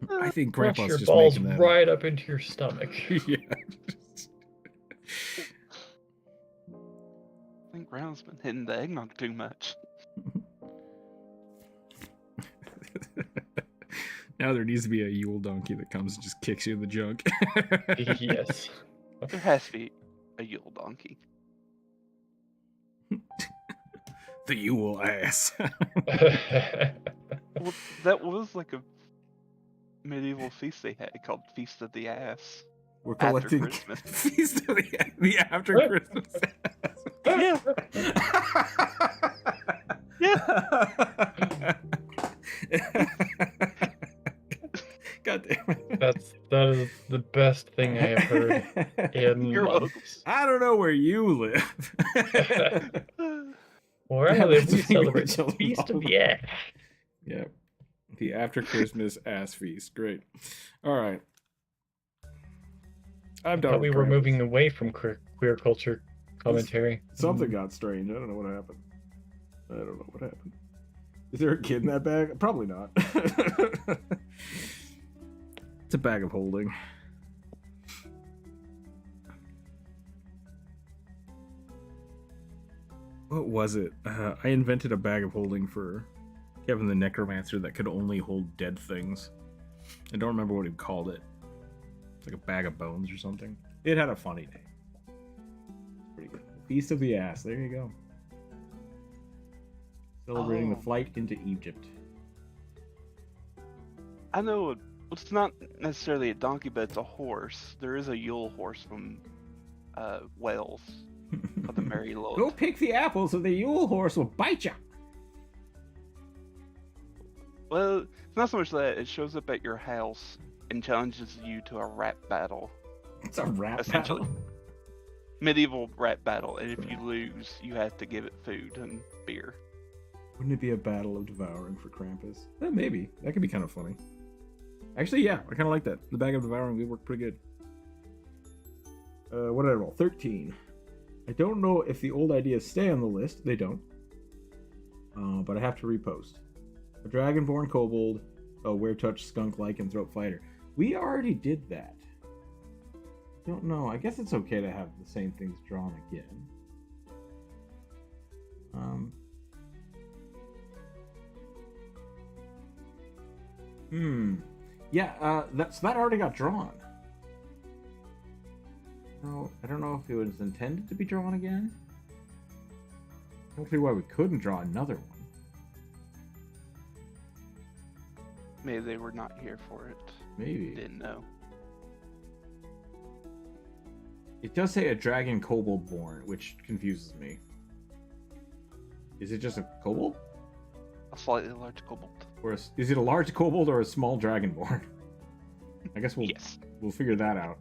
I think Crush Grandpa's your just balls making that. right up into your stomach. Yeah. I think Brown's been hitting the eggnog too much. Now there needs to be a Yule donkey that comes and just kicks you in the junk. Yes. There has to be a Yule donkey. The Yule ass. Well, that was like a medieval feast they had called Feast of the Ass. We're After collecting Christmas. feast of the after What? Christmas. Yeah. God damn it. that is the best thing I have heard in You're months. I don't know where you live. Where I live, we That's celebrate the children Feast of love. the Ass. Yep. The after Christmas ass feast. Great. All right. I'm done. Thought we with were Krampus. moving away from queer culture commentary. Something got strange. I don't know what happened. I don't know what happened. Is there a kid in that bag? Probably not. It's a bag of holding. What was it? I invented a bag of holding for Kevin the Necromancer that could only hold dead things. I don't remember what he called it. It's like a bag of bones or something. It had a funny name. Pretty good. Feast of the Ass. There you go. Celebrating the flight into Egypt. I know it's not necessarily a donkey, but it's a horse. There is a Yule horse from Wales called the Mary Lord. Go pick the apples, or the Yule horse will bite you. Well, it's not so much that it shows up at your house and challenges you to a rap battle. It's a rap Essentially. battle. Medieval rap battle, and if you lose, you have to give it food and beer. Wouldn't it be a battle of devouring for Krampus? Maybe. That could be kind of funny. Actually, yeah, I kind of like that. The bag of devouring would work pretty good. What did I roll? 13. I don't know if the old ideas stay on the list. They don't. But I have to repost. A Dragonborn Kobold, a Weretouch Skunk Lycanthrope Fighter. We already did that. Don't know. I guess it's okay to have the same things drawn again. Yeah, that already got drawn. No, I don't know if it was intended to be drawn again. I don't see why we couldn't draw another one. Maybe they were not here for it. Maybe. Didn't know. It does say a dragon kobold born, which confuses me. Is it just a kobold? A slightly large kobold. Or is it a large kobold or a small dragonborn? I guess we'll figure that out.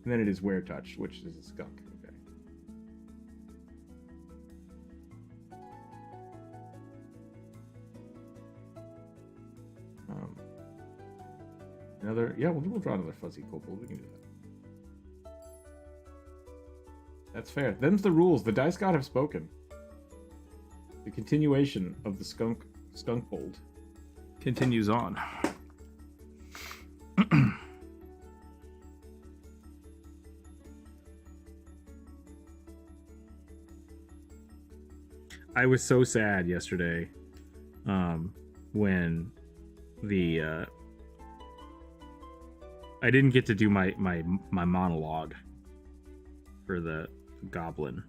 And then it is Weretouch, which is a skunk. Okay. We'll draw another fuzzy kobold. We can do that. That's fair. Them's the rules. The dice god have spoken. The continuation of the skunk bold continues on. I was so sad yesterday when the I didn't get to do my monologue for the goblin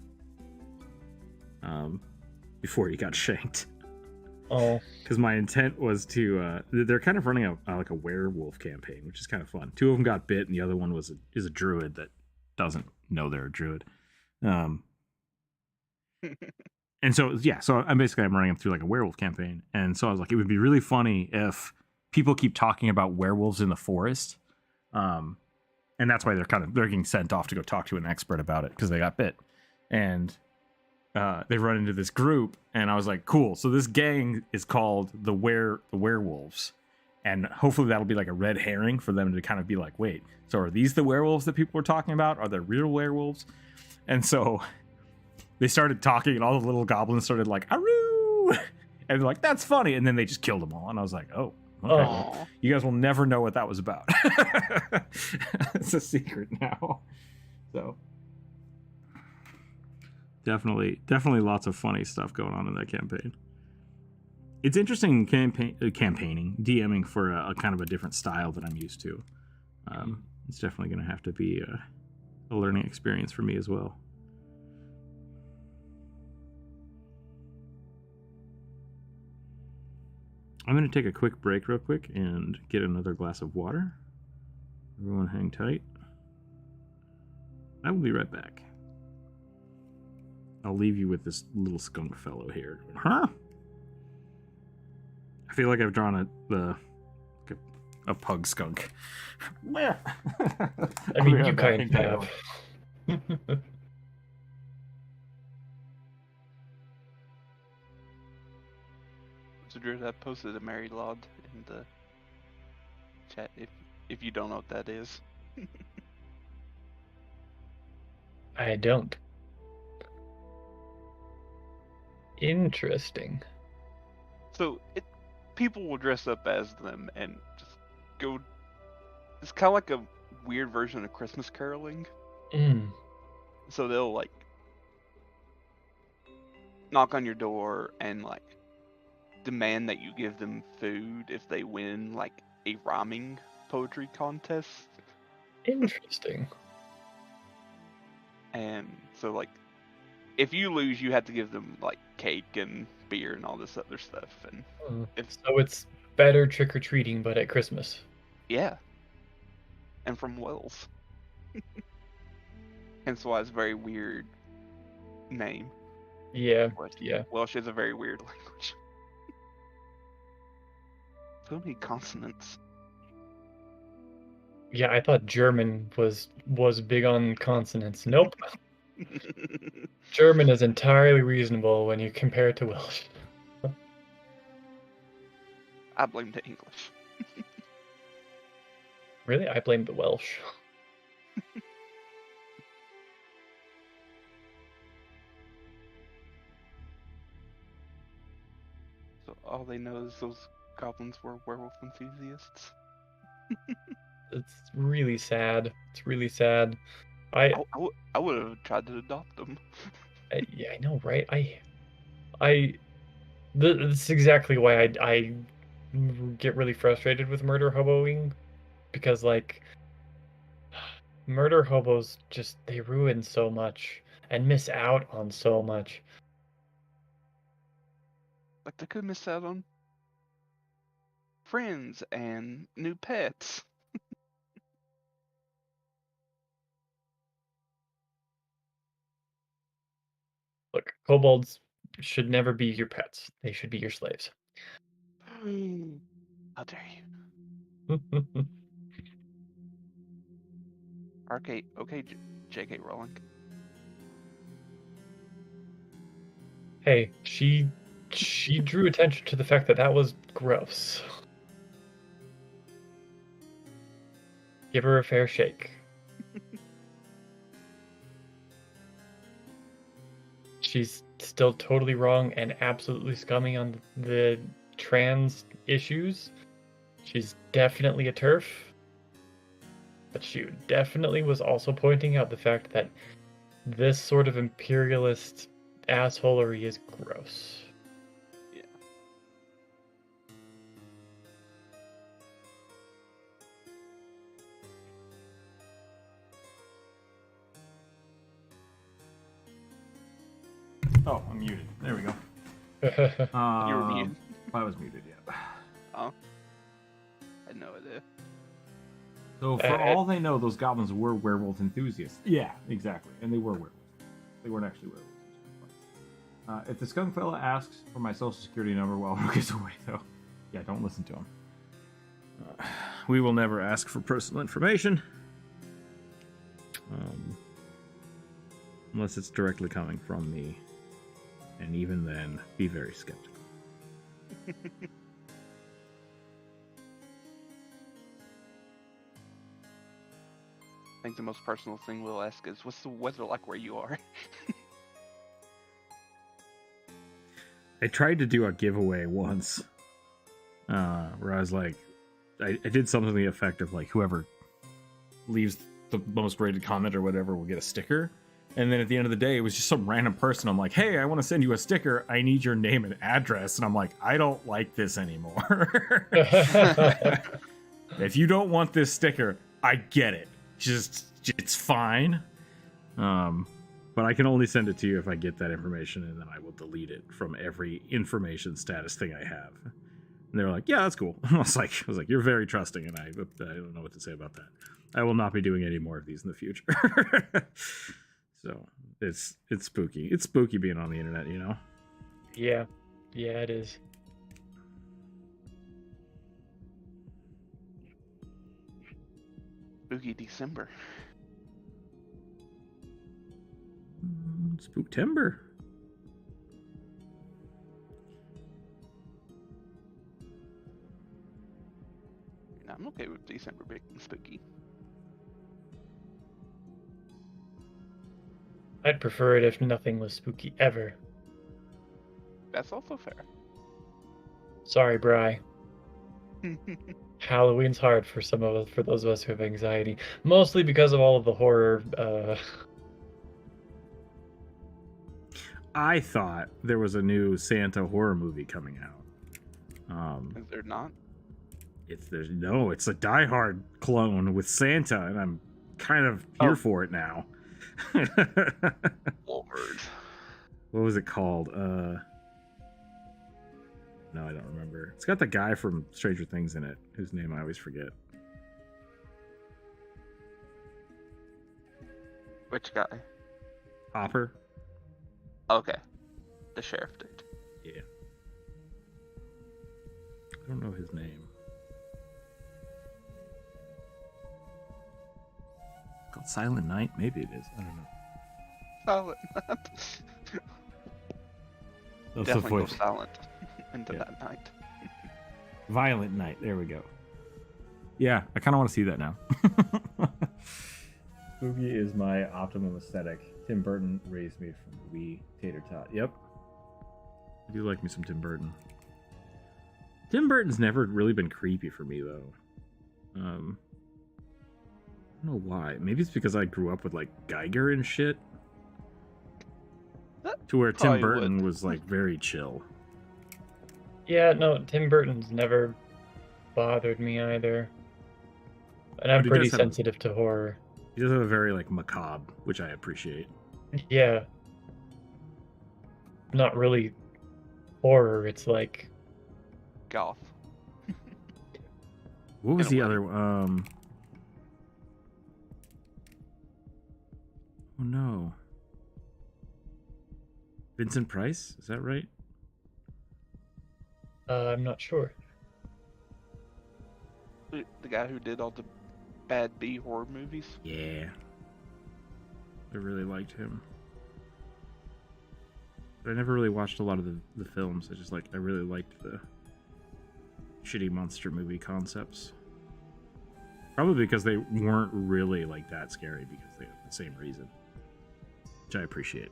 before he got shanked. Oh, because my intent was to they're kind of running like a werewolf campaign, which is kind of fun. Two of them got bit and the other one is a druid that doesn't know they're a druid. And so I'm running them through like a werewolf campaign, and so I was like, it would be really funny if people keep talking about werewolves in the forest, and that's why they're getting sent off to go talk to an expert about it because they got bit, and they run into this group, and I was like, cool. So this gang is called the werewolves, and hopefully that'll be like a red herring for them to kind of be like, wait, so are these the werewolves that people were talking about? Are they real werewolves? And so they started talking, and all the little goblins started like, aroo! And they're like, that's funny. And then they just killed them all. And I was like, oh, okay. Aww. You guys will never know what that was about. It's a secret now. So definitely lots of funny stuff going on in that campaign. It's interesting campaigning, DMing for a kind of a different style that I'm used to. It's definitely going to have to be a learning experience for me as well. I'm going to take a quick break real quick and get another glass of water. Everyone hang tight. I will be right back. I'll leave you with this little skunk fellow here. Huh? I feel like I've drawn a pug skunk. I mean, you kind of have. So Drew, I posted a Mary Lod in the chat if you don't know what that is. I don't. Interesting. So people will dress up as them and just go. It's kind of like a weird version of Christmas caroling. Mm. So they'll like knock on your door and like demand that you give them food if they win like a rhyming poetry contest. Interesting. And so like if you lose, you have to give them like cake and beer and all this other stuff. And So it's better trick-or-treating, but at Christmas. yeah, and from Wales. Hence why it's a very weird name. Yeah, yeah. Welsh is a very weird language. So many consonants. Yeah, I thought German was big on consonants. Nope. German is entirely reasonable when you compare it to Welsh. I blame the English. Really? I blame the Welsh. So all they know is those goblins were werewolf enthusiasts. It's really sad. It's really sad. I would have tried to adopt them. yeah, I know, right? This is exactly why I get really frustrated with murder hoboing, because like murder hobos just they ruin so much and miss out on so much. Like they could miss out on friends and new pets. Look, kobolds should never be your pets. They should be your slaves. How dare you? Okay, J.K. Rowling. Hey, she drew attention to the fact that that was gross. Give her a fair shake. She's still totally wrong and absolutely scummy on the trans issues. She's definitely a TERF. But she definitely was also pointing out the fact that this sort of imperialist assholery is gross. Yeah. Oh, I'm muted. There we go. You were muted. I was muted, yeah. Oh. I had no idea. So for all they know, those goblins were werewolf enthusiasts. Yeah, exactly. And they were werewolves. They weren't actually werewolves. If the skunk fella asks for my social security number while Rook is away, though, yeah, don't listen to him. We will never ask for personal information. Unless it's directly coming from me. And even then, be very skeptical. I think the most personal thing we'll ask is, what's the weather like where you are? I tried to do a giveaway once, where I was like, I did something to the effect of like, whoever leaves the most rated comment or whatever will get a sticker. And then at the end of the day, it was just some random person. I'm like, hey, I want to send you a sticker. I need your name and address. And I'm like, I don't like this anymore. If you don't want this sticker, I get it. Just, it's fine. But I can only send it to you if I get that information, and then I will delete it from every information status thing I have. And they were like, yeah, that's cool. I was like, you're very trusting, and I don't know what to say about that. I will not be doing any more of these in the future. So it's spooky. It's spooky being on the internet, you know? Yeah, it is. Spooky December. Spooktember. I'm okay with December being spooky. I'd prefer it if nothing was spooky ever. That's also fair. Sorry, Bri. Halloween's hard for some of us, for those of us who have anxiety, mostly because of all of the horror. I thought there was a new Santa horror movie coming out. Is there not? It's a Die Hard clone with Santa, and I'm kind of here for it now. Lord. What was it called? No, I don't remember. It's got the guy from Stranger Things in it, whose name I always forget. Which guy? Hopper? Okay. The sheriff dude. Yeah. I don't know his name. Called Silent Night? Maybe it is. I don't know. Silent. That's Definitely go voice. silent into that night. Violent Night. There we go. Yeah, I kind of want to see that now. Spooky is my optimum aesthetic. Tim Burton raised me from a wee tater tot. Yep. I do like me some Tim Burton. Tim Burton's never really been creepy for me, though. I don't know why. Maybe it's because I grew up with, like, Geiger and shit. That To where Tim probably Burton would. was, like, very chill. Yeah, no, Tim Burton's never bothered me either. And I'm But he pretty does have- sensitive to horror. He does have a very, like, macabre, which I appreciate. Yeah. Not really horror, it's like Goth. What was In a the way. other? Oh no. Vincent Price? Is that right? I'm not sure. The guy who did all the bad B horror movies. Yeah. I really liked him. But I never really watched a lot of the films. I really liked the shitty monster movie concepts. Probably because they weren't really like that scary because they have the same reason. Which I appreciate.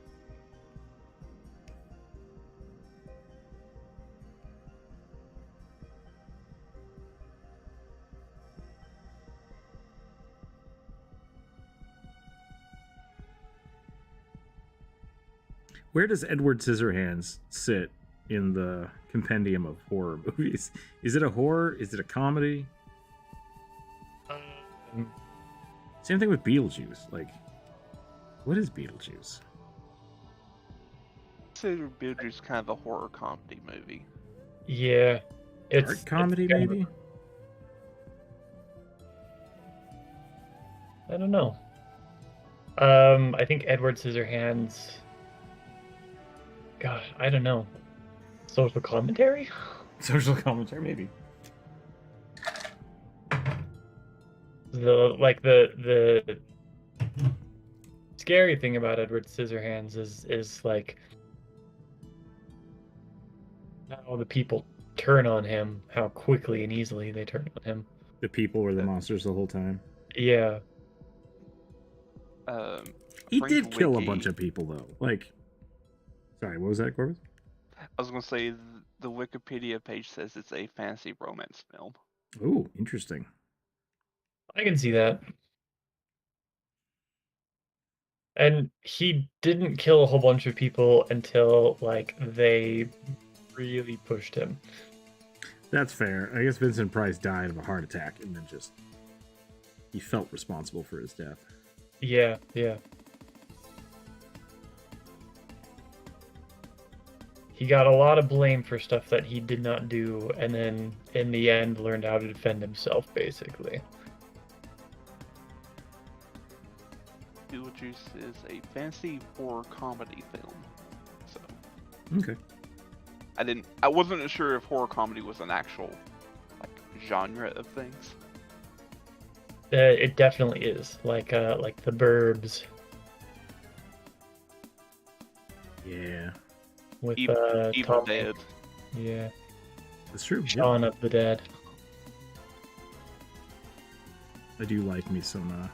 Where does Edward Scissorhands sit in the compendium of horror movies? Is it a horror? Is it a comedy? Same thing with Beetlejuice. Like, what is Beetlejuice? Consider Beetlejuice kind of a horror comedy movie. Yeah. Art comedy, kind of- maybe? I don't know. I think Edward Scissorhands. God, I don't know. Social commentary? Social commentary, maybe. The scary thing about Edward Scissorhands is like how the people turn on him, how quickly and easily they turn on him. The people were the monsters the whole time. Yeah. He Frank did kill a Wiki- bunch of people, though. Like, sorry, what was that, Corbin? I was gonna say the Wikipedia page says it's a fantasy romance film. Oh, interesting. I can see that. And he didn't kill a whole bunch of people until like they really pushed him. That's fair. I guess Vincent Price died of a heart attack and then just he felt responsible for his death. Yeah, yeah. He got a lot of blame for stuff that he did not do, and then in the end learned how to defend himself, basically. Beetlejuice is a fantasy horror comedy film. So Okay. I wasn't sure if horror comedy was an actual like genre of things. It definitely is, like The Burbs Yeah, with Evil Tom Dead. Hanks. Yeah, that's true. Yeah. Shaun of the Dead. I do like me some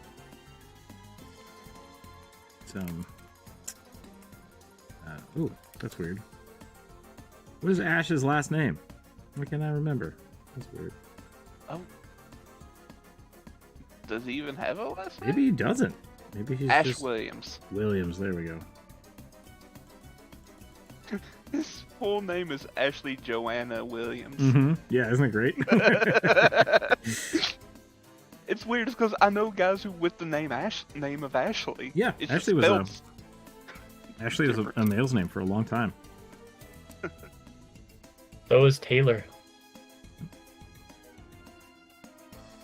ooh, that's weird. What is Ash's last name? Why can't I remember? That's weird. Oh, does he even have a last name? Maybe he doesn't. Maybe he's Ash just Williams. Williams. There we go. His full name is Ashley Joanna Williams. Mm-hmm. Yeah, isn't it great? It's weird because I know guys who with the name of Ashley. Yeah, It's Ashley just was spelled Ashley was a different. male's name for a long time. So is Taylor.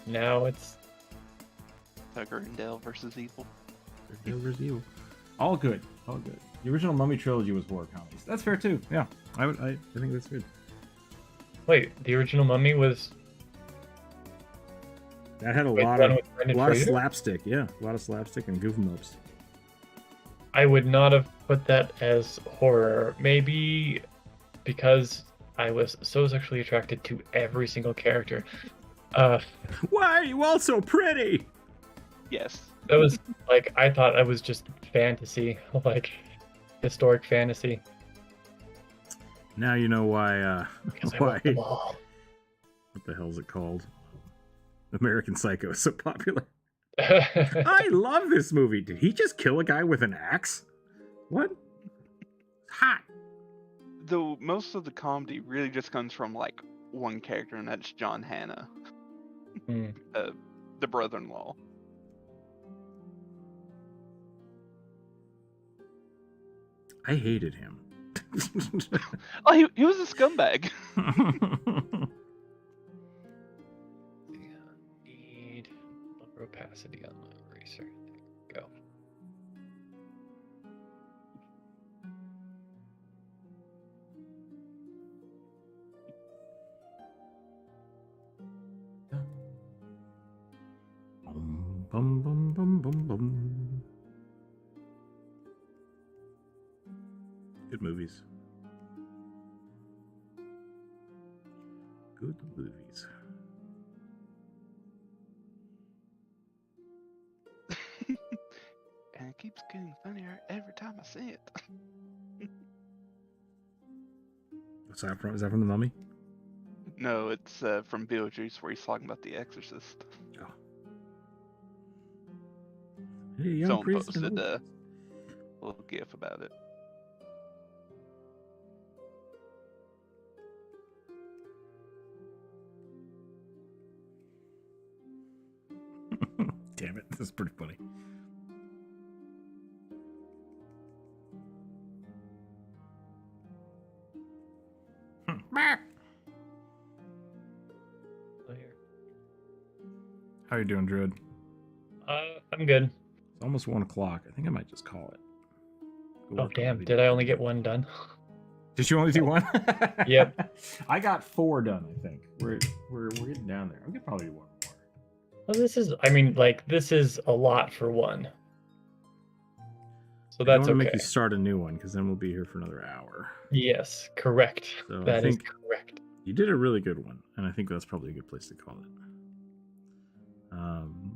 Now it's Tucker and Dale versus Evil. All good. All good. The original Mummy trilogy was horror comedies. That's fair too. Yeah, I think that's good. wait. The original Mummy was That had a wait, lot the one of with Brendan a lot of Fraser? slapstick. Yeah, a lot of slapstick and goof 'em ups. I would not have put that as horror. Maybe because I was so sexually attracted to every single character. Why are you all so pretty? Yes. That was like I thought I was just fantasy, like historic fantasy. Now you know why. Because I Why? want them all. What the hell is it called? American Psycho is so popular. I love this movie. Did he just kill a guy with an axe? What? Hot. Though most of the comedy really just comes from like one character, and that's John Hannah, Hmm. the brother-in-law. I hated him. Oh, he was a scumbag. Need opacity on my eraser. There we go. Bum, bum, bum, bum, bum. Good movies. Good movies. And it keeps getting funnier every time I see it. What's that from? Is that from The Mummy? No, it's from Beetlejuice where he's talking about the Exorcist. Oh. Hey, young Someone priest. posted and a little gif about it. Damn it, this is pretty funny. How you doing, Druid? I'm good. It's almost 1 o'clock. I think I might just call it. Go Oh work on damn! the Did I only get one done? Did you only do one? Yep. I got 4 done. I think we're getting down there. I could probably do one more. Well, this is. I mean, like this is a lot for one. So I don't that's want to okay. make you start a new one because then we'll be here for another hour. Yes, correct. So I That is think correct. you did a really good one, and I think that's probably a good place to call it.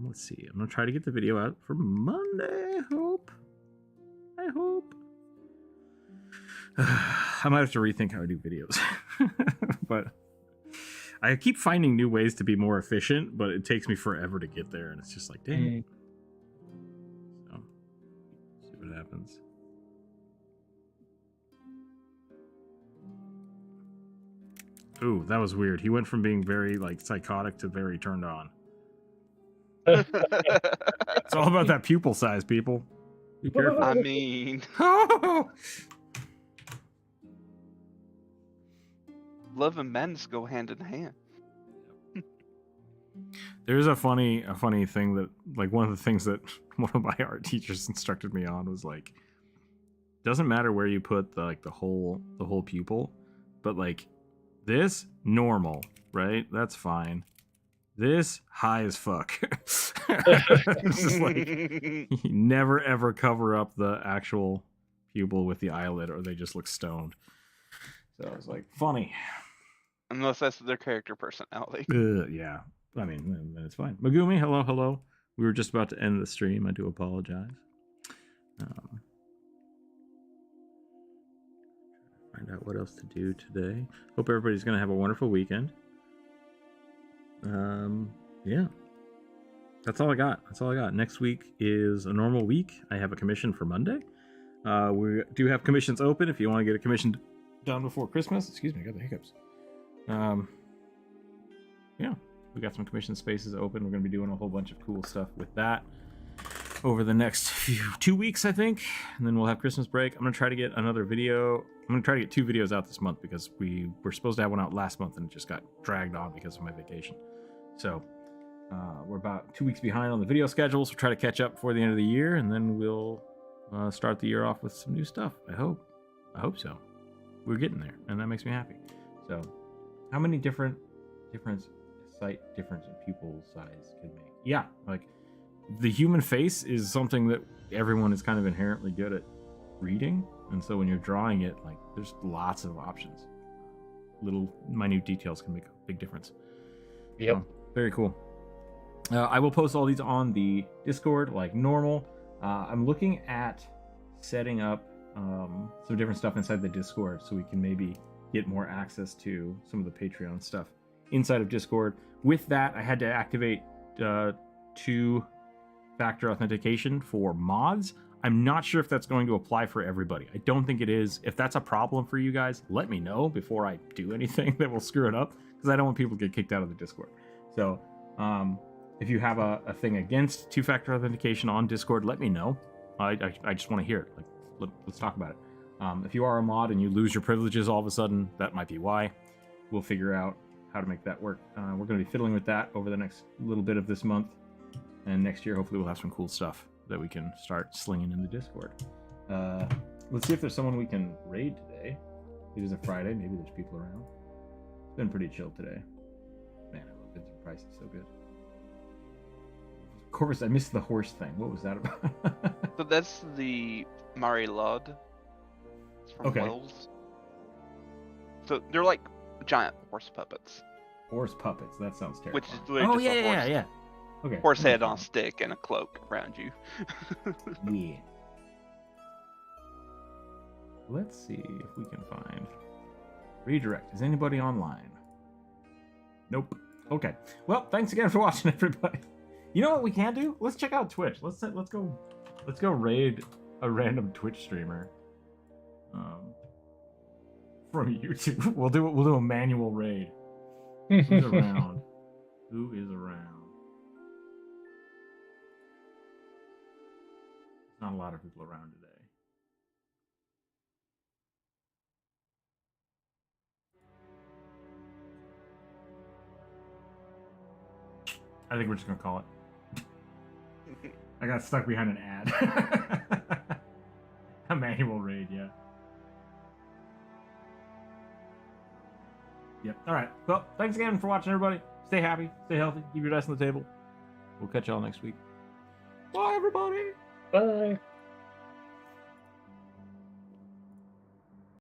Let's see. I'm gonna try to get the video out for Monday. I hope. I might have to rethink how I do videos, but I keep finding new ways to be more efficient, but it takes me forever to get there, and it's just like, dang it. So, see what happens. Ooh, that was weird. He went from being very like psychotic to very turned on. It's all about that pupil size, people. Be careful. I mean, love and madness go hand in hand. There's a funny thing that like one of the things that one of my art teachers instructed me on was like, doesn't matter where you put the whole pupil, but like this normal, right? That's fine. This high as fuck. It's just like you never ever cover up the actual pupil with the eyelid, or they just look stoned. So it's like funny. Unless that's their character personality. Yeah, I mean then it's fine. Megumi, hello. We were just about to end the stream. I do apologize. Find out what else to do today. Hope everybody's gonna have a wonderful weekend. Yeah. That's all I got. Next week is a normal week. I have a commission for Monday. We do have commissions open. If you want to get a commission done before Christmas. Excuse me, I got the hiccups. Yeah, we got some commission spaces open. We're going to be doing a whole bunch of cool stuff with that over the next 2 weeks, I think, and then we'll have Christmas break. I'm going to try to get another video. I'm going to try to get 2 videos out this month because we were supposed to have one out last month and it just got dragged on because of my vacation. So we're about 2 weeks behind on the video schedules. We'll try to catch up before the end of the year, and then we'll start the year off with some new stuff. I hope so. We're getting there, and that makes me happy. So how many different site difference in pupil size can make? Yeah, like the human face is something that everyone is kind of inherently good at reading, and so when you're drawing it, like there's lots of options. Little minute details can make a big difference. Yep. Very cool. I will post all these on the Discord like normal. I'm looking at setting up some different stuff inside the Discord so we can maybe get more access to some of the Patreon stuff inside of Discord. With that, I had to activate 2-factor authentication for mods. I'm not sure if that's going to apply for everybody. I don't think it is. If that's a problem for you guys, let me know before I do anything that will screw it up, because I don't want people to get kicked out of the Discord. So if you have a thing against 2-factor authentication on Discord, let me know. I just want to hear it. Like, let's talk about it. If you are a mod and you lose your privileges all of a sudden, that might be why. We'll figure out how to make that work. We're going to be fiddling with that over the next little bit of this month. And next year, hopefully, we'll have some cool stuff that we can start slinging in the Discord. Let's see if there's someone we can raid today. It is a Friday. Maybe there's people around. It's been pretty chill today. Man, I love Vincent Price. He's so good. Corvus, I missed the horse thing. What was that about? So that's the Mari Lod. It's from Wales. So they're like giant horse puppets. Horse puppets. That sounds terrible. Which is literally just a horse, yeah. Okay. horse head on a stick and a cloak around you. Yeah. Let's see if we can find redirect. Is anybody online? Nope. Okay. Well, thanks again for watching, everybody. You know what we can do? Let's check out Twitch. Let's go raid a random Twitch streamer from YouTube. We'll do a manual raid. Who's around? Who is around? Not a lot of people around today. I think we're just gonna call it. I got stuck behind an ad. A manual raid, yeah. Yep. All right. Well, thanks again for watching, everybody. Stay happy, stay healthy, keep your dice on the table. We'll catch y'all next week. Bye, everybody. Bye.